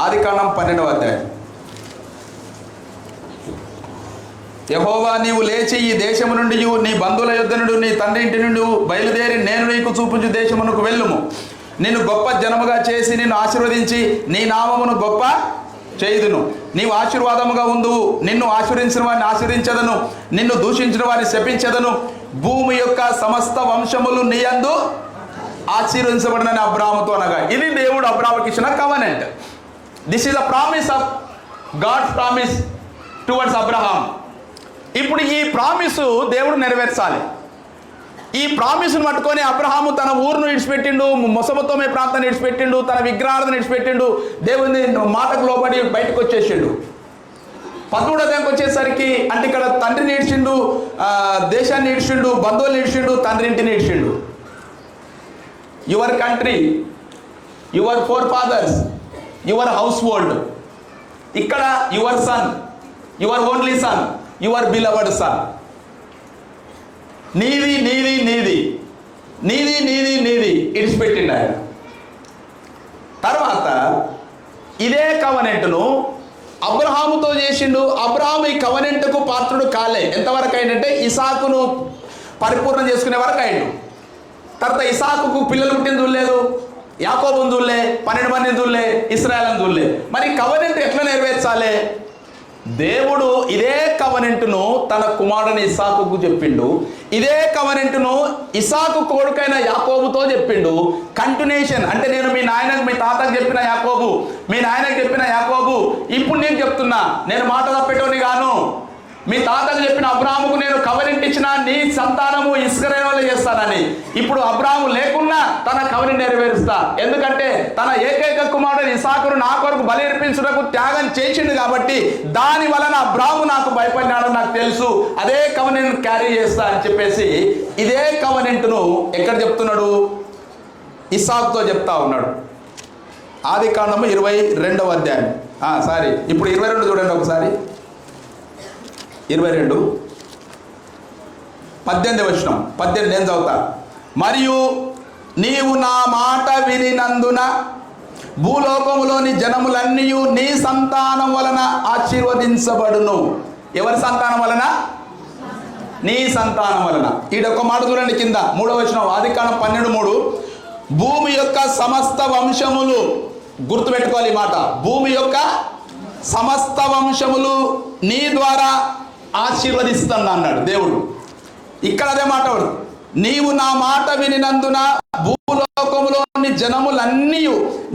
ఆదికాండం 12వ అధ్యాయం. యెహోవా నీవు లేచి ఈ దేశము నుండి నీ బంధువుల యొద్ద నుండి నీ తండ్రి ఇంటి నుండి బయలుదేరి నేను నీకు చూపించు దేశమునకు వెళ్ళుము. నిన్ను గొప్ప జనముగా చేసి నిన్ను ఆశీర్వదించి నీ నామమును గొప్ప చేయుదును. నీవు ఆశీర్వాదముగా ఉందువు. నిన్ను ఆశీర్వదించిన వారిని ఆశీర్వించదను, నిన్ను దూషించిన వారిని శపించదను. భూమి యొక్క సమస్త వంశములు నీ యందు ఆశీర్వదించబడినని అబ్రాహాముతో అనగా, ఇది దేవుడు అబ్రాహాముకి ఇచ్చిన covenant. This is a promise of God, promise towards Abraham. ఇప్పుడు ఈ ప్రామిసు దేవుడు నెరవేర్చాలి. ఈ ప్రామిస్ను పట్టుకొని అబ్రహాము తన ఊరును విడిచిపెట్టిండు, మొసమతోమే ప్రాంతాన్ని విడిచిపెట్టిండు, తన విగ్రహాలను విడిచిపెట్టిండు, దేవుని మాటకు లోబడి బయటకు వచ్చేసిండు. 13వ అధ్యాయంకి వచ్చేసరికి అంటే ఇక్కడ తండ్రిని ఇడిచిండు, దేశాన్ని ఇడిచిండు, బంధువులు ఇడిచిండు, తండ్రి ఇంటిని ఇడిచిండు. Your country, your forefathers, your household. ఇక్కడ your son, your only son, your beloved son. నీది నీది నీది నీది నీది నీది ఇడిచిపెట్టిండు ఆయన. తర్వాత ఇదే కవనెంట్ను అబ్రహాముతో చేసిండు. అబ్రహాము ఈ కవనెంట్కు పాత్రుడు కాలే. ఎంతవరకు అయిందంటే ఇసాకును పరిపూర్ణం చేసుకునే వరకు అయిండు. తర్వాత ఇసాకుకు పిల్లలు పుట్టిన చూడలేదు, యాకోబుని చూడలే, 12 మందిని చూడలే, ఇశ్రాయేలుని చూడలే. మరి కవనెంట్ ఎట్లా నెరవేర్చాలి? దేవుడు ఇదే కవనెంట్ను తన కుమారుని ఇసాకుకు చెప్పిండు. ఇదే కవనెంట్ను ఇసాకు కొడుకైన యాకోబుతో చెప్పిండు. కంటిన్యూషన్ అంటే నేను మీ నాయనకు మీ తాతకు చెప్పిన యాకోబు, మీ నాయనకు చెప్పిన యాకోబు, ఇప్పుడు నీకు చెప్తున్నా, నేను మాట తప్పేటోని గాను. మీ తాతకు చెప్పిన అబ్రాహాముకు నేను కవనెంట్ ఇచ్చిన, నీ సంతానము ఇశ్రాయేలు చేస్తానని. ఇప్పుడు అబ్రాహాము లేకున్నా తన కవనెంట్ నెరవేరుస్తా. ఎందుకంటే తన ఏకైక కుమారుడు ఇసాకును నా కొరకు బలి అర్పించుటకు త్యాగం చేసిండు. కాబట్టి దాని వలన అబ్రాహాము నాకు భయపడినాడని నాకు తెలుసు. అదే కవనెంట్ క్యారీ చేస్తా అని చెప్పేసి ఇదే కవనెంట్ను ఎక్కడ చెప్తున్నాడు? ఇసాకుతో చెప్తా ఉన్నాడు. ఆదికాండము 22వ అధ్యాయం. ఇప్పుడు 22 చూడండి ఒకసారి. 22 18వ వచనం. 18 నేను చదువుతా. మరియు నీవు నా మాట వినినందున భూలోకములోని జనములన్నీ నీ సంతానం వలన ఆశీర్వదించబడును. ఎవరి సంతానం వలన? నీ సంతానం వలన. ఈడొక మాట చూడండి కింద 3వ వచనం, ఆదికాండం 12:3, భూమి యొక్క సమస్త వంశములు, గుర్తుపెట్టుకోవాలి ఈ మాట, భూమి యొక్క సమస్త వంశములు నీ ద్వారా ఆశీర్వదిస్తాను అన్నాడు దేవుడు. ఇక్కడ అదే మాట, నీవు నా మాట వినినందున భూలోకములోని జనములన్నీ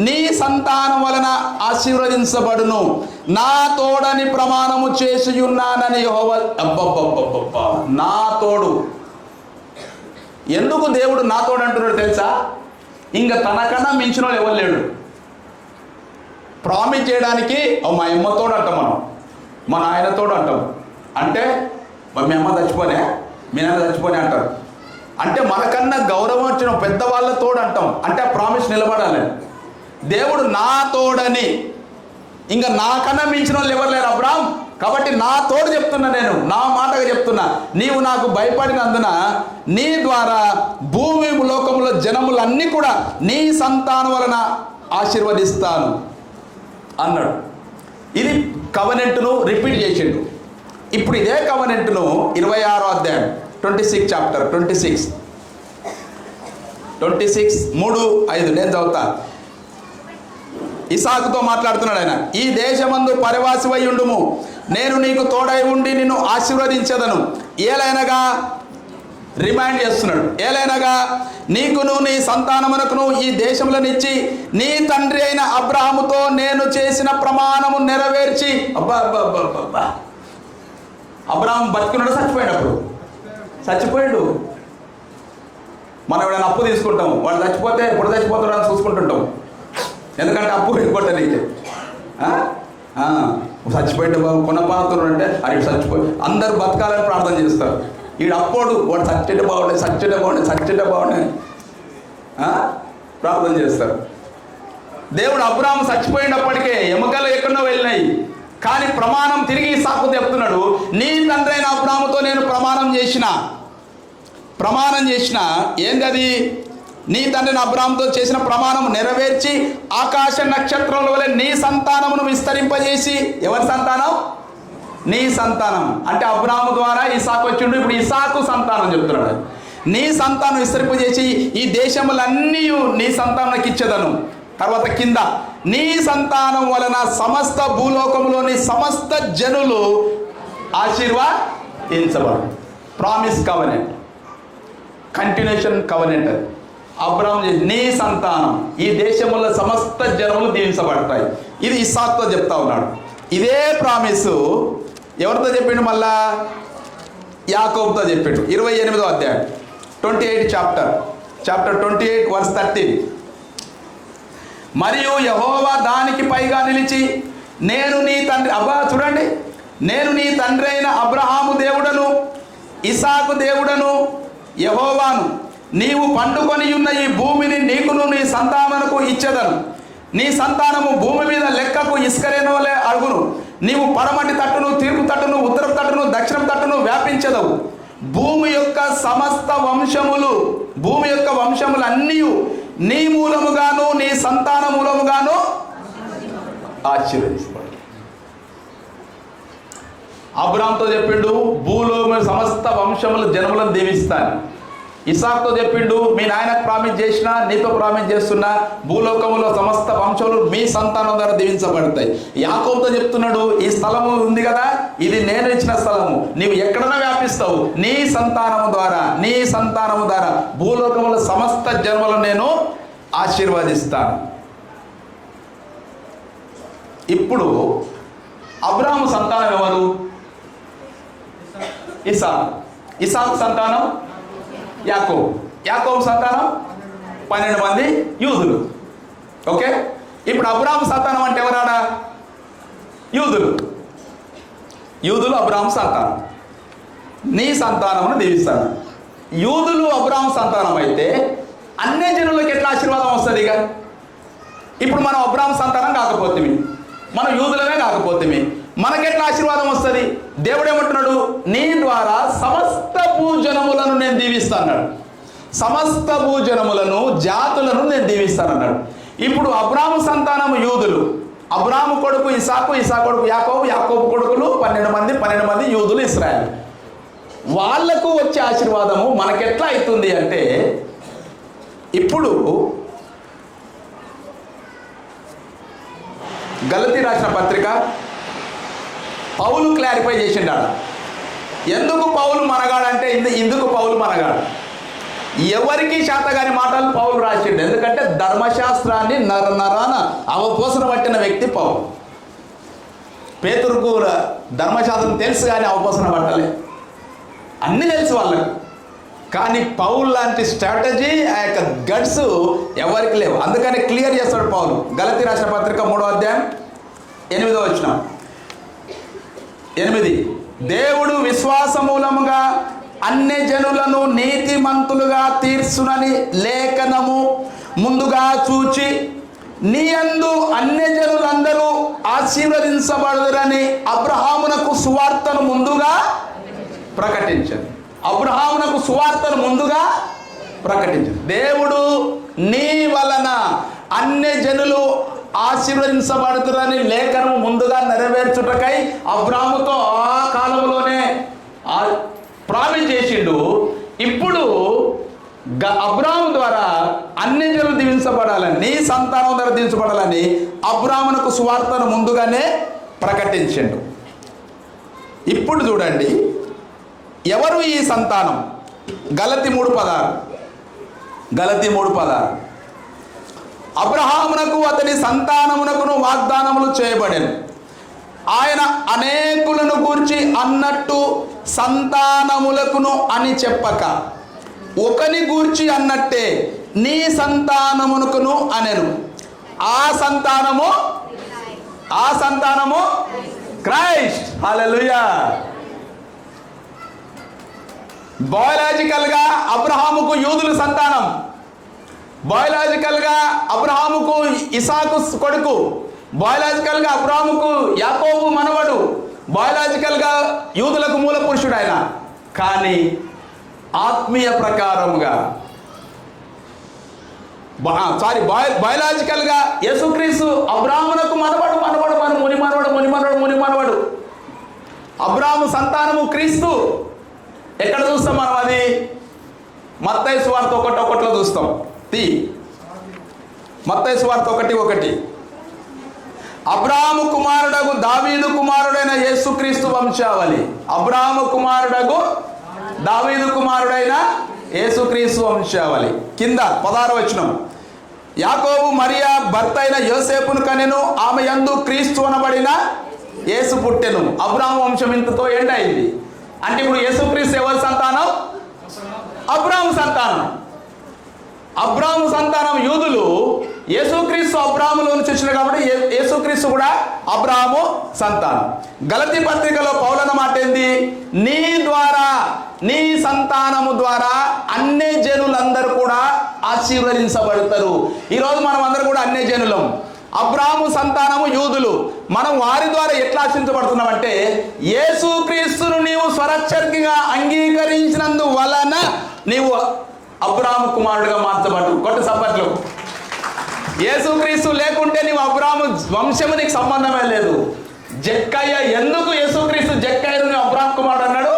నీ సంతానం వలన ఆశీర్వదించబడును, నా తోడని ప్రమాణము చేసి ఉన్నానని యెహోవా. అబ్బబ్బబ్బబ్బబ్బా, నా తోడు. ఎందుకు దేవుడు నా తోడు అంటున్నాడు తెలుసా? ఇంకా తనకన్నా మించిన వాళ్ళు ఎవరు లేడు. ప్రామిస్ చేయడానికి మా అమ్మ తోడు అంటాం, మనం మా నాయన తోడు అంటాం. అంటే మీ అమ్మ చచ్చిపోనే, మీ నాన్న చచ్చిపోనే అంటారు. అంటే మనకన్నా గౌరవం వచ్చిన పెద్దవాళ్ళ తోడు అంటాం. అంటే ఆ ప్రామిస్ నిలబడాలి. దేవుడు నా తోడని, ఇంకా నాకన్నా మించిన వాళ్ళు ఎవరు లేరు అబ్రాహాం, కాబట్టి నా తోడు చెప్తున్నా, నేను నా మాటగా చెప్తున్నా, నీవు నాకు భయపడినందున నీ ద్వారా భూమి లోకములో జనములన్నీ కూడా నీ సంతానం వలన ఆశీర్వదిస్తాను అన్నాడు. ఇది కవనెంట్ను రిపీట్ చేసిండు. ఇప్పుడు ఇదే కవనెంట్ను 26వ అధ్యాయం 26 చాప్టర్ 26 3:5 నేను చదువుతా. ఇసాకుతో మాట్లాడుతున్నాడు ఆయన. ఈ దేశమందు పరివాసివై ఉండుము, నేను నీకు తోడై ఉండి నిన్ను ఆశీర్వదించదను. ఏలైనగా రిమైండ్ చేస్తున్నాడు, ఏలైనగా నీకును నీ సంతానమునకును ఈ దేశంలోనిచ్చి నీ తండ్రి అయిన అబ్రాహాముతో నేను చేసిన ప్రమాణము నెరవేర్చి. అబ్బా, అబ్రాహాం బతికున్నాడు, చచ్చిపోయాడు. చచ్చిపోయాడు. మనం ఎవరైనా అప్పు తీసుకుంటాం, వాడు చచ్చిపోతే ఎప్పుడు చచ్చిపోతాడు అని చూసుకుంటుంటాం. ఎందుకంటే అప్పు ఎక్కువ నీకు చచ్చిపోయాడు బాబు కొనపాతులు అంటే అది చచ్చిపోయి అందరు బతకాలని ప్రార్థన చేస్తారు. వీడు అప్పుడు వాడు చచ్చేట బాగుండే ప్రార్థన చేస్తారు. దేవుడు అబ్రాహాము చచ్చిపోయినప్పటికే ఎముకలు ఎక్కడో వెళ్ళినాయి, కానీ ప్రమాణం తిరిగి ఇస్సాకు చెప్తున్నాడు, నీ తండ్రి అయిన అబ్రాహాముతో నేను ప్రమాణం చేసిన ఏంది అది? నీ తండ్రిని అబ్రాహాముతో చేసిన ప్రమాణం నెరవేర్చి ఆకాశ నక్షత్రముల వలె నీ సంతానమును విస్తరింపజేసి. ఎవరి సంతానం? నీ సంతానం. అంటే అబ్రాహాము ద్వారా ఇస్సాకు వచ్చిండు, ఇప్పుడు ఇస్సాకు సంతానం చెప్తున్నాడు. నీ సంతానం విస్తరింపజేసి ఈ దేశములన్నీ నీ సంతానానికి ఇచ్చేదను. తర్వాత కింద, నీ సంతానం వలన సమస్త భూలోకములోని సమస్త జనులు ఆశీర్వదించబడు. Promise covenant, continuation covenant. అబ్రాహాము నీ సంతానం, ఈ దేశంలో సమస్త జనములు దీవించబడతాయి. ఇది ఇస్సాకుతో చెప్తా ఉన్నాడు. ఇదే ప్రామిస్ ఎవరితో చెప్పిండు? మళ్ళా యాకోబుతో చెప్పిండు. 28వ అధ్యాయం 28 చాప్టర్ 28 verse 13. మరియు యెహోవా దానికి పైగా నిలిచి, నేను నీ తండ్రి, చూడండి, నేను నీ తండ్రి అయిన అబ్రహాము దేవుడను ఇసాకు దేవుడను యెహోవాను, నీవు పండుకొని ఉన్న ఈ భూమిని నీకును నీ సంతానమునకు ఇచ్చేదను. నీ సంతానము భూమి మీద లెక్కకు ఇసుకరేనోలే అడుగును. నీవు పడమటి తట్టును, తూర్పు తట్టును, ఉత్తరపు తట్టును, దక్షిణం తట్టును వ్యాపించదవు. భూమి యొక్క వంశములన్నీ నీ మూలముగాను నీ సంతాన మూలముగాను ఆశీర్వదించబడు. అబ్రాహాముతో చెప్పిండు, భూలోక సమస్త వంశముల జనములను దీవిస్తాను. ఇస్సాకుతో చెప్పిండు, మీ నాయనకు ప్రామిస్ చేసిన, నీతో ప్రామిస్ చేస్తున్నా, భూలోకములో సమస్త వంశములు మీ సంతానం ద్వారా దీవించబడతాయి. యాకోబుతో చెప్తున్నాడు, ఈ స్థలము ఉంది కదా, ఇది నేను ఇచ్చిన స్థలము, నీవు ఎక్కడైనా వ్యాపిస్తావు, నీ సంతానము ద్వారా భూలోకములో సమస్త జన్మలను నేను ఆశీర్వదిస్తాను. ఇప్పుడు అబ్రాహాము సంతానం ఎవరు? ఇస్సాకు సంతానం యాకోబు సంతానం 12 మంది యూదులు. ఓకే, ఇప్పుడు అబ్రాహాము సంతానం అంటే ఎవరాడా? యూదులు అబ్రాహాము సంతానం. నీ సంతానమును దీవిస్తాను. యూదులు అబ్రాహాము సంతానం అయితే అన్ని జనులకు ఎట్లా ఆశీర్వాదం వస్తుంది? ఇక ఇప్పుడు మనం అబ్రాహాము సంతానం కాకపోతే, మనం యూదులమే కాకపోతే మనకెట్లా ఆశీర్వాదం వస్తుంది? దేవుడు ఏమంటున్నాడు? నీ ద్వారా సమస్త భూజనములను నేను దీవిస్తాను. సమస్త భూజనములను, జాతులను నేను దీవిస్తానన్నాడు. ఇప్పుడు అబ్రాహాము సంతానము యూదులు, అబ్రాహాము కొడుకు ఇసాకు, ఇసాకు కొడుకు యాకోబు, యాకోబు కొడుకులు 12 మంది యూదులు, ఇశ్రాయేలు. వాళ్లకు వచ్చే ఆశీర్వాదము మనకెట్లా అవుతుంది అంటే, ఇప్పుడు గలతీ రాసిన పత్రిక పౌలు క్లారిఫై చేసిండాడు. ఎందుకు పౌలు మనగాడంటే ఇందుకు పౌలు మనగాడు. ఎవరికి శాతగాని మాటలు పౌలు రాసిండు. ఎందుకంటే ధర్మశాస్త్రాన్ని నరాన అవపోసన పట్టిన వ్యక్తి పౌలు. పేతురుకు ధర్మశాస్త్రం తెలుసు కానీ అవపోసన పట్టలే, అన్నీ తెలుసు వాళ్ళకు. కానీ పౌలు లాంటి స్ట్రాటజీ, ఆ యొక్క గట్స్ ఎవరికి లేవు. అందుకని క్లియర్ చేస్తాడు పౌలు. గలతీ రాసిన పత్రిక 3వ అధ్యాయం 8వ వచనం. 8 దేవుడు విశ్వాస మూలముగా అన్యజనులను నీతిమంతులుగా తీర్చునని లేఖనము ముందుగా చూచి నీ యందు అన్యజనులందరూ ఆశీర్వదించబడుదురని అబ్రహామునకు సువార్తను ముందుగా ప్రకటించాడు. అబ్రహామునకు సువార్తను ముందుగా ప్రకటించాడు. దేవుడు నీ వలన అన్యజనులు ఆశీర్వదించబడుతురని లేఖనము ముందుగా నెరవేర్చుటకై అబ్రాహాముతో ఆ కాలంలోనే ప్రామిస్ చేసిండు. ఇప్పుడు అబ్రాహాము ద్వారా అన్యజనులు దీవించబడాలని, నీ సంతానం ద్వారా దీవించబడాలని అబ్రాహామునకు సువార్తను ముందుగానే ప్రకటించిండు. ఇప్పుడు చూడండి, ఎవరు ఈ సంతానం? గలతీ 3:16. గలతీ 3:16 అబ్రహామునకు అతని సంతానమునకును వాగ్దానములు చేయబడెను. ఆయన అనేకులను గూర్చి అన్నట్టు సంతానములకును అని చెప్పక ఒకని గూర్చి అన్నట్టే నీ సంతానమునకును అనెను. ఆ సంతానము క్రైస్ట్. హల్లెలూయా. బయోలాజికల్గా అబ్రహాముకు యూదుల సంతానం, బయోలాజికల్గా అబ్రహాముకు ఇసాకు కొడుకు, బయోలాజికల్గా అబ్రహాముకు యాకోబు మనవడు, బయోలాజికల్గా యూదులకు మూల పురుషుడు ఆయన. కానీ ఆత్మీయ ప్రకారముగా బయోలాజికల్గా యేసుక్రీస్తు అబ్రహామునకు మనవడు ముని మనవడు. అబ్రహాము సంతానము క్రీస్తు. ఎక్కడ చూస్తాం మనం? అది మత్తయి సువార్త 1:1 చూస్తాం. మత్తయి సువార్త 1:1 అబ్రహాము కుమారుడగు దావీదు కుమారుడైన యేసుక్రీస్తు వంశావళి. అబ్రహాము కుమారుడగు దావీదు కుమారుడైన యేసుక్రీస్తు వంశావళి. కింద 16వ వచనం యాకోబు మరియా భర్త అయిన యోసేపును కనెను, ఆమె యందు క్రీస్తు అనబడిన యేసు పుట్టెను. అబ్రహాము వంశం ఇంతతో ఎండ్ అయింది. అంటే ఇప్పుడు యేసుక్రీస్తు ఎవరి సంతానం? అబ్రహాము సంతానం. అబ్రహాము సంతానం యూదులు. యేసుక్రీస్తు అబ్రహాములో నుంచి వచ్చిన కాబట్టి యేసుక్రీస్తు కూడా అబ్రహాము సంతానం. గలతీ పత్రికలో పౌలన్న మాట ఏంది? నీ ద్వారా, నీ సంతానము ద్వారా అన్యజనులందరూ కూడా ఆశీర్వదించబడతారు. ఈరోజు మనం అందరూ కూడా అన్యజనులం. అబ్రహాము సంతానము యూదులు. మనం వారి ద్వారా ఎట్లా ఆశించబడుతున్నామంటే, యేసుక్రీస్తును నీవు స్వరక్షకంగా అంగీకరించినందు వలన నీవు అబ్రహాము కుమారుడుగా మార్చబడు. కొత్త సప్పట్లు. యేసుక్రీస్తు లేకుంటే నీవు అబ్రహాము వంశము నీకు సంబంధమే లేదు. జక్కయ్య ఎందుకు యేసుక్రీస్తు జక్కయ్యను అబ్రహాము కుమారుడు అన్నాడు?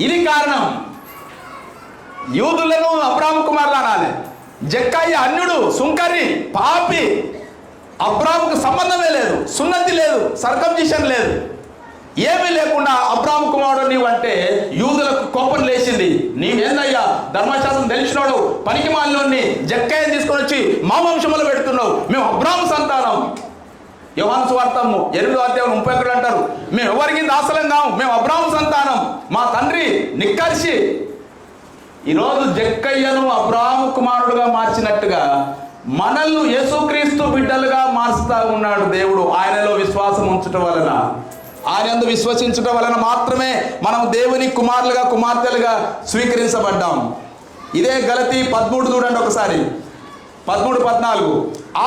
ఇది కారణం. యూదులను అబ్రహాము కుమారుడు అనాలి. జక్కయ్య అన్యుడు, సుంకరి, పాపి. అబ్రహాముకు సంబంధమే లేదు, సున్నతి లేదు, సర్కంసిషన్ లేదు, ఏమీ లేకుండా అబ్రహాము కుమారుడు నీవు అంటే యూదులకు కోపం లేచింది. నీవేందయ్యా ధర్మశాస్త్రం తెలిసినాడు, పనికి మాలినోడిని జక్కయ్యని తీసుకొని వచ్చి మా వంశంలో పెడుతున్నావు, మేము అబ్రహాము సంతానం. యోహాను సువార్త 8:31 అంటారు, మేము ఎవరికి దాసలం కాము, మేము అబ్రహాము సంతానం, మా తండ్రి నిక్కర్షి. ఈరోజు జక్కయ్యను అబ్రహాము కుమారుడుగా మార్చినట్టుగా మనల్ని యేసుక్రీస్తు బిడ్డలుగా మార్చుతా ఉన్నాడు దేవుడు. ఆయనలో విశ్వాసం ఉంచటం వలన, ఆయనందు విశ్వసించటం వలన మాత్రమే మనం దేవుని కుమారులుగా కుమార్తెలుగా స్వీకరించబడ్డాం. ఇదే గలతీ 13 చూడండి ఒకసారి. 13:14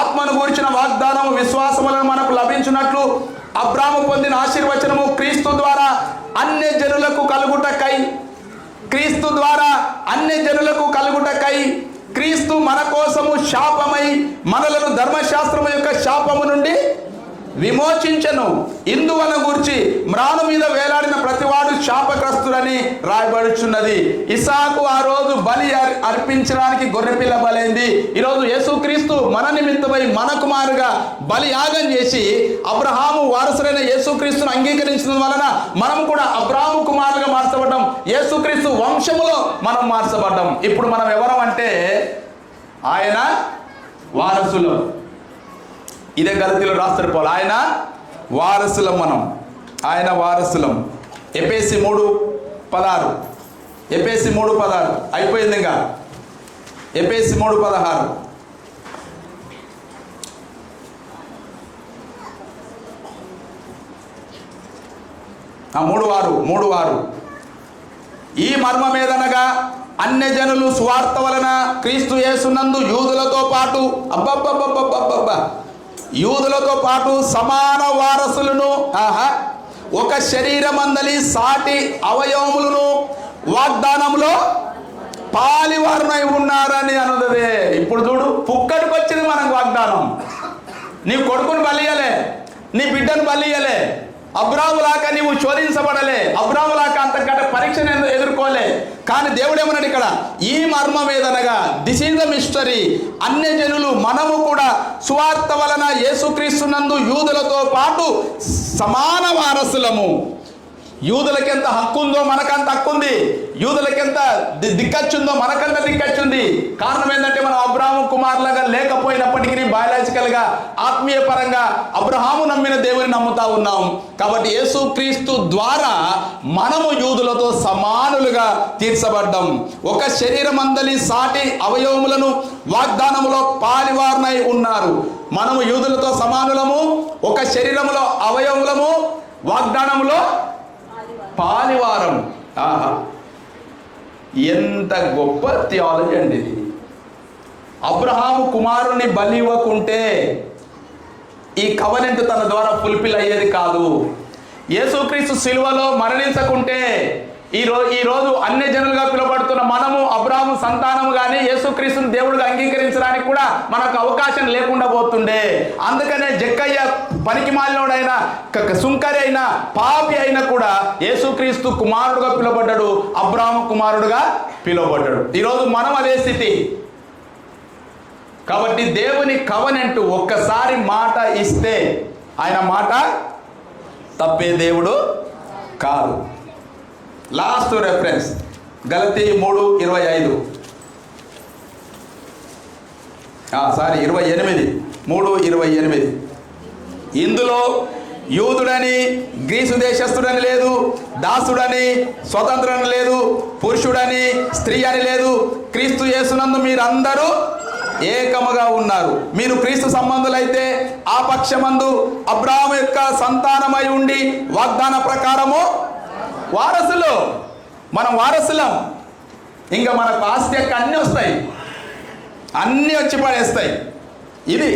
ఆత్మను గురించిన వాగ్దానము విశ్వాసం వలన మనకు లభించినట్లు అబ్రాహాము పొందిన ఆశీర్వచనము క్రీస్తు ద్వారా అన్య జనులకు కలుగుటకై, క్రీస్తు ద్వారా అన్య జనులకు కలుగుటకై క్రీస్తు మన కోసము శాపమై మనలను ధర్మశాస్త్రము యొక్క శాపము నుండి విమోచించెను. ఇందువలన గూర్చి మ్రాను మీద వేలాడిన ప్రతివాడు శాపగ్రస్తుడని రాయబడుచున్నది. ఇస్సాకు ఆ రోజు బలి అర్పించడానికి గొర్రెపిల్ల బలైంది. ఈరోజు యేసుక్రీస్తు మన నిమిత్తమై మన కుమారుగా బలి యాగం చేసి అబ్రహాము వారసుడైన యేసుక్రీస్తును అంగీకరించడం వలన మనం కూడా అబ్రహాము కుమారుగా మార్చబడ్డాం. యేసుక్రీస్తు వంశములో మనం మార్చబడ్డాం. ఇప్పుడు మనం ఎవరం అంటే ఆయన వారసులం. ఇదే గలతీలో రాస్తారు పౌలు, ఆయన వారసులం. ఆయన వారసులం. ఎఫెసీ 3:16 ఎఫెసీ 3:16 అయిపోయింది. ఇంకా ఎఫెసీ 3:16 3:6 ఈ మర్మమేదనగా అన్యజనులు సువార్త వలన క్రీస్తు యేసునందు యూదులతో పాటు యూదులతో పాటు సమాన వారసులను ఒక శరీరమందలి సాటి అవయవములను వాగ్దానములో పాలివారునై ఉన్నారని అన్నదే. ఇప్పుడు చూడు, పుక్కడికి వచ్చింది మనకు వాగ్దానం. నీ కొడుకుని బలియలే, నీ బిడ్డను బలియలే, అబ్రాములాక నీవు శోధించబడలే, అబ్రాములాక అంతకంటే పరీక్షను ఎదుర్కోలే. కానీ దేవుడు ఏమన్నాడు ఇక్కడ, ఈ మర్మం ఏదనగా దిస్ ఈజ్ ద మిస్టరీ, అన్యజనులు మనము కూడా సువార్త వలన యేసుక్రీస్తునందు యూదులతో పాటు సమాన వారసులము. యూదులకెంత హక్కు ఉందో మనకంత హక్కు ఉంది, యూదులకెంత దిక్కచ్చుందో మనకంత దిక్కచ్చుంది. కారణం ఏంటంటే మనం అబ్రహాము కుమారులుగా లేకపోయినప్పటికీ బయాలజికల్గా ఆత్మీయ పరంగా అబ్రహాము నమ్మిన దేవుని నమ్ముతా ఉన్నాం. కాబట్టి యేసుక్రీస్తు ద్వారా మనము యూదులతో సమానులుగా తీర్చబడ్డాం. ఒక శరీరమందలి సాటి అవయవములను వాగ్దానములో పాలివారునై ఉన్నారు. మనము యూదులతో సమానులము, ఒక శరీరములో అవయవములము, వాగ్దానములో పాలివారం. ఎంత గొప్ప థియాలజీ అండి ఇది. అబ్రహాము కుమారుని బలి ఇవ్వకుంటే ఈ కవనెంట్ తన ద్వారా ఫుల్ఫిల్ అయ్యేది కాదు. యేసుక్రీస్తు సిలువలో మరణించకుంటే ఈరోజు అన్య జనులుగా పిలువబడుతున్న మనము అబ్రహాము సంతానము కానీ యేసుక్రీస్తుని దేవుడిగా అంగీకరించడానికి కూడా మనకు అవకాశం లేకుండా పోతుండే. అందుకనే జక్కయ్య పనికిమాలినోడైనా, సుంకరి అయినా, పాపి అయినా కూడా యేసుక్రీస్తు కుమారుడుగా పిలువబడ్డాడు, అబ్రహాము కుమారుడుగా పిలువబడ్డాడు. ఈరోజు మనం అదే స్థితి. కాబట్టి దేవుని కవనెంట్ ఒక్కసారి మాట ఇస్తే ఆయన మాట తప్పే దేవుడు కాదు. లాస్ట్ రెఫరెన్స్ గలతీ 3:25 3:28. ఇందులో యూదుడని గ్రీసు దేశస్థుడని లేదు, దాసుడని స్వతంత్రుడని లేదు, పురుషుడని స్త్రీ అని లేదు. క్రీస్తు యేసునందు మీరందరూ ఏకముగా ఉన్నారు. మీరు క్రీస్తు సంబంధులైతే ఆ పక్షమందు అబ్రహాము యొక్క సంతానమై ఉండి వాగ్దాన ప్రకారము వారసులు. మనం వారసులం. ఇంకా మనకు ఆస్తి యొక్క అన్నీ వస్తాయి, అన్నీ వచ్చి పడేస్తాయి. ఇది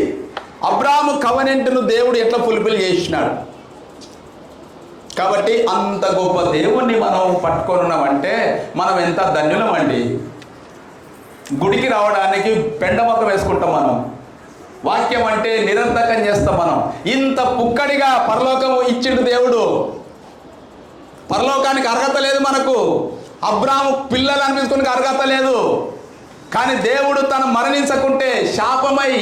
అబ్రహాము కవనెంట్ను దేవుడు ఎట్లా ఫుల్ఫిల్ చేసినాడు. కాబట్టి అంత గొప్ప దేవుణ్ణి మనం పట్టుకొని ఉన్నామంటే మనం ఎంత ధన్యులం అండి. గుడికి రావడానికి పెండ మొక్క వేసుకుంటాం మనం, వాక్యం అంటే నిరంతకం చేస్తాం మనం. ఇంత పుక్కడిగా పరలోకం ఇచ్చిండు దేవుడు. పరలోకానికి అర్హత లేదు మనకు, అబ్రాహాము పిల్లలు అనిపించుకోనికి అర్హత లేదు. కానీ దేవుడు తను మరణించకుంటే శాపమై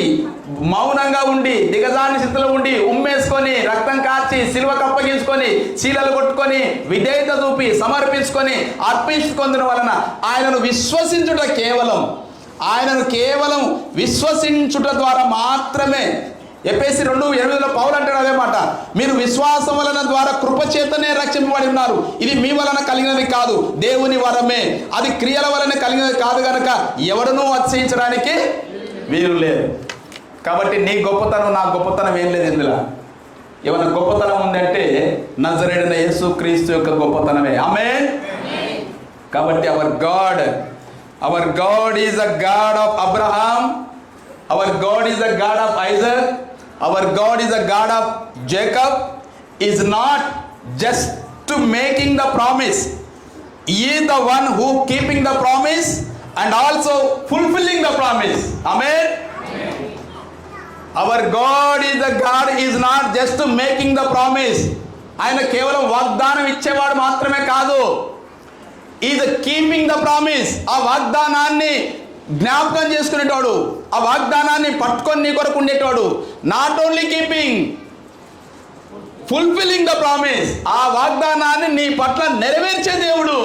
మౌనంగా ఉండి దిగజాని స్థితిలో ఉండి ఉమ్మేసుకొని రక్తం కార్చి సిలువకు అప్పగించుకొని చీలలు కొట్టుకొని విధేయత చూపి సమర్పించుకొని అర్పించుకొందిన వలన ఆయనను కేవలం విశ్వసించుట ద్వారా మాత్రమే. ఎఫెసీ 2:8 పౌలు అంటాడు అదే మాట, మీరు విశ్వాసం వలన ద్వారా కృపచేతనే రక్షింపబడి ఉన్నారు. ఇది మీ వలన కలిగినది కాదు, దేవుని వరమే. అది క్రియల వలన కలిగినది కాదు కనుక ఎవడనూ అతిశయించడానికి వీలు లేదు. కాబట్టి నీ గొప్పతనం నా గొప్పతనం ఏం లేదు. ఇందులో ఏమైనా గొప్పతనం ఉందంటే నజరేయుడైన యేసుక్రీస్తు యొక్క గొప్పతనమే. ఆమేన్. కాబట్టి hour God is a God of Abraham, hour God is a God of Isaac, hour God is a God of Jacob. Is not just to making the promise, he is the one who keeping the promise and also fulfilling the promise. Amen. Hour God is not just making the promise. ఆయన కేవలం వాగ్దానం ఇచ్చేవాడు మాత్రమే కాదు, is keeping the promise. ఆ వాగ్దానాన్ని జ్ఞాపకం చేసుకునేటోడు, ఆ వాగ్దానాన్ని పట్టుకొని నీ కొరకు ఉండేటోడు. Not only keeping, fulfilling the promise. ఆ వాగ్దానాన్ని నీ పట్ల నెరవేర్చే దేవుడు.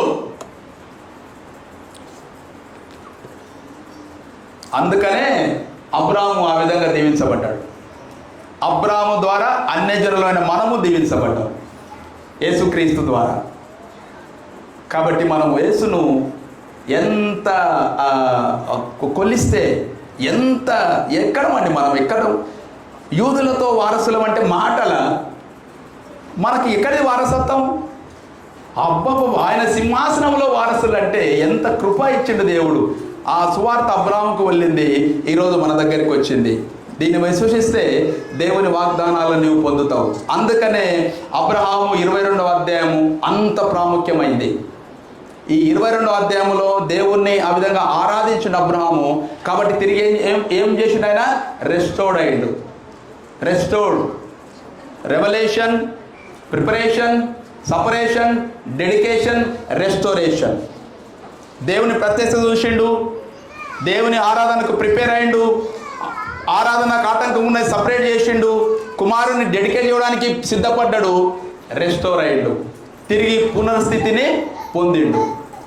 అందుకనే అబ్రాహాము ఆ విధంగా దీవించబడ్డాడు. అబ్రాహాము ద్వారా అన్యజనులైన మనము దీవించబడ్డాం యేసుక్రీస్తు ద్వారా. కాబట్టి మనం యేసును ఎంత కొలిస్తే ఎంత ఎక్కడమండి, మనం ఎక్కడ యూదులతో వారసులం అంటే మాటల, మనకి ఎక్కడి వారసత్వం? అబ్బబ్బ, ఆయన సింహాసనంలో వారసులు అంటే ఎంత కృప ఇచ్చిండు దేవుడు. ఆ సువార్త అబ్రాహాముకు వెళ్ళింది, ఈరోజు మన దగ్గరికి వచ్చింది. దీన్ని విశ్వసిస్తే దేవుని వాగ్దానాలను నీవు పొందుతావు. అందుకనే అబ్రహాము 22వ అధ్యాయము అంత ప్రాముఖ్యమైంది. ఈ 22వ అధ్యాయంలో దేవుణ్ణి ఆ విధంగా ఆరాధించిన అబ్రహాము, కాబట్టి తిరిగి ఏం చేసిండు? ఆయన రెస్టోర్డ్ అయ్యిండు. Restored, revolution, preparation, separation, dedication, restoration. దేవుని ప్రత్యక్ష చూసిండు, దేవుని ఆరాధనకు ప్రిపేర్ అయ్యిండు, ఆరాధనకు ఆటంకం ఉన్నది సపరేట్ చేసిండు, కుమారుని డెడికేట్ చేయడానికి సిద్ధపడ్డాడు, రెస్టోర్ అయ్యిండు, తిరిగి పునర్స్థితిని పొందిండు.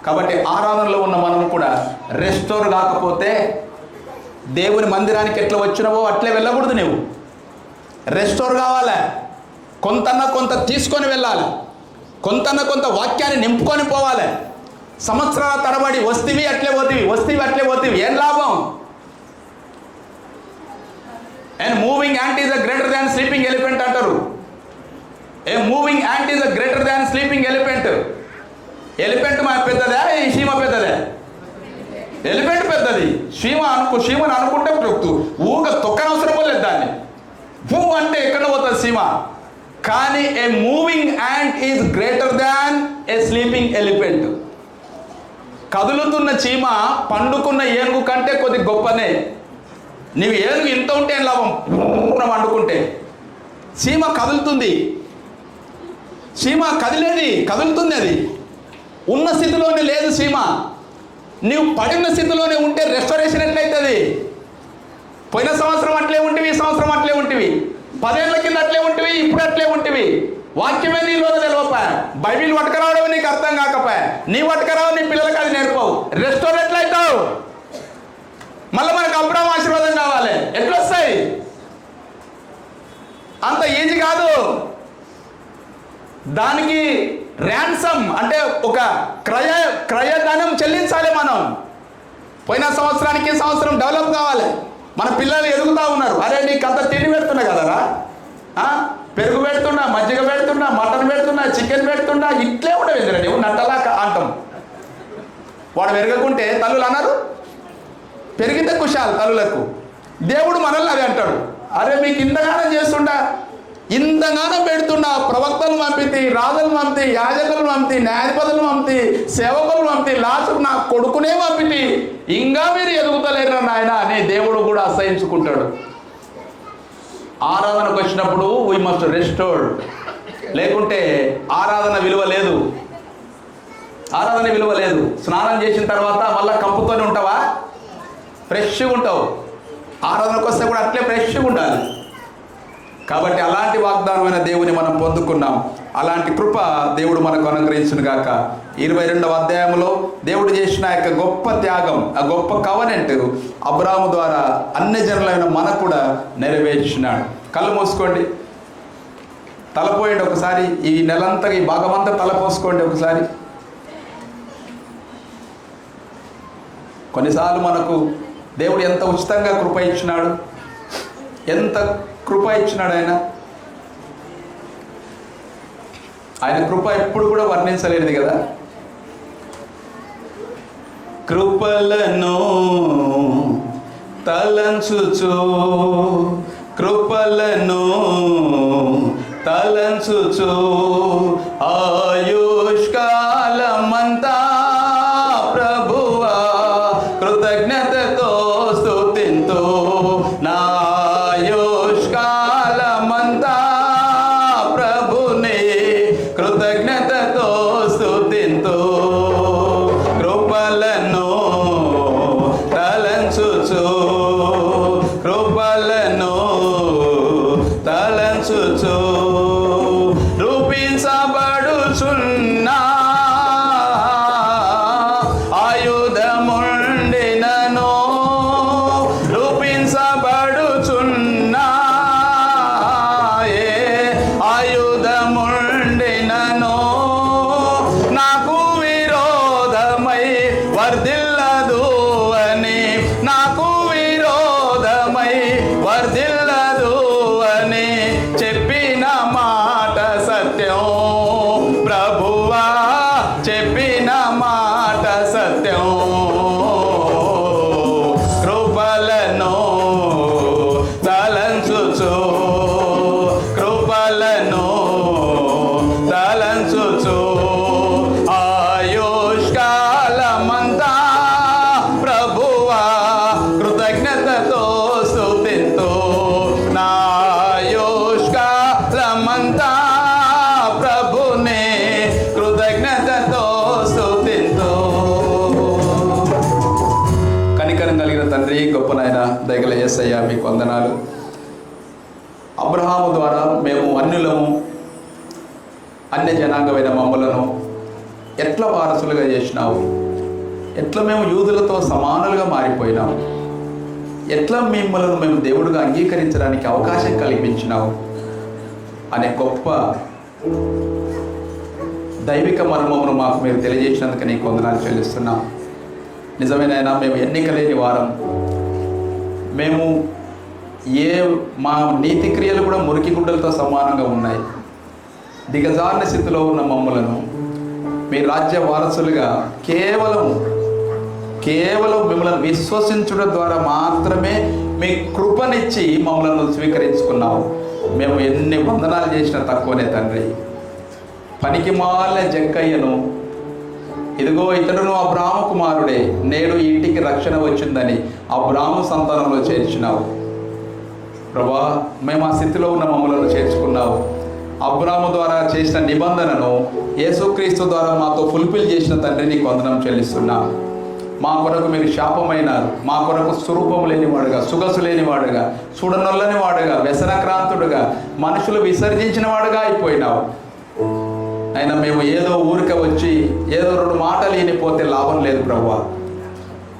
కాబట్టి ఆరాధనలో ఉన్న మనం కూడా రెస్టోర్ కాకపోతే దేవుని మందిరానికి ఎట్లా వచ్చినావో అట్లే వెళ్ళకూడదు. నువ్వు రెస్టోర్ కావాలి, కొంతన్నా కొంత తీసుకొని వెళ్ళాలి, కొంతన్నా కొంత వాక్యాన్ని నింపుకొని పోవాలి. సంవత్సరాల తరబడి వస్తీవి అట్లే పోతీవి, ఏం లాభం? And moving ant is a greater than sleeping elephant అంటారు. A moving ant is a greater than sleeping elephant. Elephant మా పెద్దదా, ఈ చీమ పెద్దదా? ఎలిఫెంట్ పెద్దది. చీమని అనుకుంటే ఊగ తొక్కనవసరం లేదు దాన్ని. భూ అంటే ఎక్కడ పోతుంది చీమ. కానీ ఏ moving ant is greater than A sleeping elephant. కదులుతున్న చీమ పండుకున్న ఏనుగు కంటే కొద్ది గొప్పనే. నీవు ఏనుగు ఇంత ఉంటే ఏం లాభం? వండుకుంటే చీమ కదులుతుంది. చీమ కదులుతుంది. అది ఉన్న స్థితిలోనే లేదు చీమ. నీవు పడిన స్థితిలోనే ఉంటే రెస్టోరేషన్ ఎట్లయితుంది? పోయిన సంవత్సరం అట్లే ఉంటివి, ఈ సంవత్సరం అట్లే ఉంటివి, 10 ఏళ్ల కింద అట్లే ఉంటివి, ఇప్పుడు అట్లే ఉంటివి. వాక్యమే నీలో తెలియపాయ, బైబిల్ పట్టుకరావడం నీకు అర్థం కాకపోయా, నీ పట్టుకరావు నీ పిల్లలకి అది నేర్పవు. రెస్టోర్ ఎట్లయితావు? మళ్ళీ మనకు అబ్రాహాము ఆశీర్వాదం కావాలి, ఎట్లొస్తాయి? అంత ఈజీ కాదు. దానికి ర్యాన్సమ్ అంటే ఒక క్రయధనం చెల్లించాలి మనం. పోయిన సంవత్సరానికి ఈ సంవత్సరం డెవలప్ కావాలి. మన పిల్లలు ఎదుగుతూ ఉన్నారు. అరే నీకు అంత తిండి పెడుతున్నా కదరా, పెరుగు పెడుతున్నా, మజ్జిగ పెడుతున్నా, మటన్ పెడుతున్నా, చికెన్ పెడుతున్నా, ఇట్లే ఉండవేంద్ర నువ్వు నట్టలా అంటాం. వాడు పెరగకుంటే తల్లులు అన్నారు, పెరిగితే కుషాలు తల్లులకు. దేవుడు మనల్ని అది అంటాడు, అరే మీకు ఇంతగానం చేస్తుండా, ఇంతగానం పెడుతున్నా, ప్రవక్తలు పంపితే, రాజులు పంపితే, యాజకులు పంపితే, న్యాయాధిపతులు పంపితే, సేవకులు పంపితే, లాస్ట్కు నా కొడుకునే పంపితే, ఇంకా మీరు ఎదుగుతలేరు నాయన అని దేవుడు కూడా అసహించుకుంటాడు. ఆరాధనకు వచ్చినప్పుడు వీ మస్ట్ రెస్టోర్డ్, లేకుంటే ఆరాధన విలువ లేదు. స్నానం చేసిన తర్వాత మళ్ళీ కంపుతోనే ఉంటావా? ఫ్రెష్గా ఉంటావు. ఆరాధనకు వస్తే కూడా అట్లే ఫ్రెష్గా ఉండాలి. కాబట్టి అలాంటి వాగ్దానమైన దేవుని మనం పొందుకున్నాం. అలాంటి కృప దేవుడు మనకు అనుగ్రహించును గాక. 22వ అధ్యాయంలో దేవుడు చేసిన యొక్క గొప్ప త్యాగం, ఆ గొప్ప కవనెంట్ అబ్రాహాము ద్వారా అన్ని జనులైన మనకు కూడా నెరవేర్చినాడు. కళ్ళు మూసుకోండి, తలపోయండి ఒకసారి. ఈ నెలంతా, ఈ భాగమంతా తలపోసుకోండి ఒకసారి. కొన్నిసార్లు మనకు దేవుడు ఎంత ఉచితంగా కృప ఇచ్చినాడు, ఎంత కృప ఇచ్చినాడు. ఆయన కృప ఎప్పుడు కూడా వర్ణించలేనిది కదా. కృపలను తలంచుచు, ఆయుష్కాలమంతా ప్రభువా కృతజ్ఞతతో స్తుతింతు, నా ఆయుష్కాలమంతా తలంచుచు కృపలను తలంచుచు రూపించబడుచున్నా ఆయుధముండినను రూపించబడుచున్నా ఆయుధముండినను నాకు విరోధమై వర్ధిల్లదు అని నాకు విరోధమై వర్ధిల్లదు అని చెప్పిన మాట సత్యం ప్రభువా చెప్పిన మాట సత్యం కృపలను తలంచుచు కృపలను తలంచుచు ఆయుష్కాలమంతా ప్రభువా కృతజ్ఞతతో స్తుతింతు నా ఆయుష్కాలమంతా ప్రభునే కృతజ్ఞతతో స్తుతింతు. కనికరం కలిగిన తండ్రి, గొప్ప నాయన, దయగల యేసయ్య మీకు వందనాలు. అబ్రహాము ద్వారా మేము అన్యులము, అన్య జనాంగమైన మమ్మలను ఎట్లా వారసులుగా చేసినావు, ఎట్లా మేము యూదులతో సమానులుగా మారిపోయినాము, ఎట్లా మిమ్మల్ని మేము దేవుడిగా అంగీకరించడానికి అవకాశం కల్పించినావు అనే గొప్ప దైవిక మర్మమును మాకు మీరు తెలియజేసినందుకు నీకు వందనాలు చెల్లిస్తున్నాం. నిజమేనైనా మేము ఎన్నిక లేని వారం, మేము మా నీతి క్రియలు కూడా మురికి గుడ్డలతో సమానంగా ఉన్నాయి. దిగజారిన స్థితిలో ఉన్న మమ్మలను మీ రాజ్య వారసులుగా కేవలం మిమ్మల్ని విశ్వసించడం ద్వారా మాత్రమే మీ కృపనిచ్చి మమ్మల్ని స్వీకరించుకున్నాము. మేము ఎన్ని వందనాలు చేసినా తక్కువనే తండ్రి. పనికి మాలిన జక్కయ్యను ఇదిగో ఇతడును అబ్రాహాము కుమారుడే, నేడు ఈ ఇంటికి రక్షణ వచ్చిందని అబ్రాహాము సంతానంలో చేర్చినావు ప్రభా. మేము ఆ స్థితిలో ఉన్న మమ్మలను చేర్చుకున్నావు. అబ్రాహాము ద్వారా చేసిన నిబంధనను యేసుక్రీస్తు ద్వారా మాతో ఫుల్ఫిల్ చేసిన తండ్రి నీకు వందనం చెల్లిస్తున్నాం. మా కొరకు మీరు శాపమైనారు, మా కొరకు స్వరూపం లేనివాడుగా, సుగసు లేనివాడుగా, చూడనొల్లని వాడుగా, వ్యసనక్రాంతుడుగా, మనుషులు విసర్జించిన వాడుగా అయిపోయినావు. అయినా మేము ఏదో ఊరిక వచ్చి ఏదో రెండు మాటలు వినిపోతే లాభం లేదు ప్రభువా.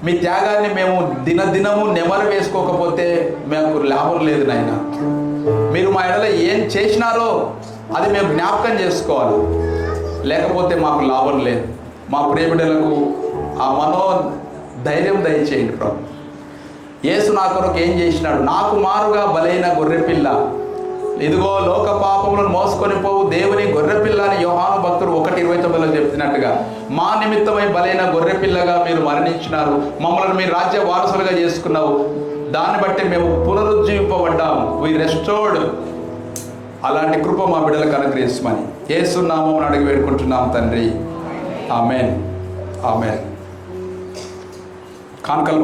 మీ త్యాగాన్ని మేము దినదినము నెమరు వేసుకోకపోతే మాకు లాభం లేదు నాయన. మీరు మా ఎడల ఏం చేసినారో అది మేము జ్ఞాపకం చేసుకోవాలి, లేకపోతే మాకు లాభం లేదు. మా ప్రేమిడులకు ఆ ధైర్యం దయచేయండి ప్రభు. యేసు నా కొరకు ఏం చేసినాడు? నాకు మారుగా బలైన గొర్రెపిల్ల, ఇదిగో లోక పాపములను మోసుకొని పోవు దేవుని గొర్రెపిల్ల అని యోహాను భక్తుడు 1:29 చెప్తున్నట్టుగా మా నిమిత్తమై బలైన గొర్రెపిల్లగా మీరు మరణించినారు, మమ్మల్ని మీ రాజ్య వారసులుగా చేసుకున్నావు. దాన్ని బట్టి మేము పునరుజ్జీవింపబడ్డాము, వి రెస్టోర్డ్. అలాంటి కృప మా బిడ్డలకు అనుగ్రహించమని యేసు నామమున అడిగి వేడుకుంటున్నాం తండ్రి. ఆమెన్. ఆమెన్. కానుకలు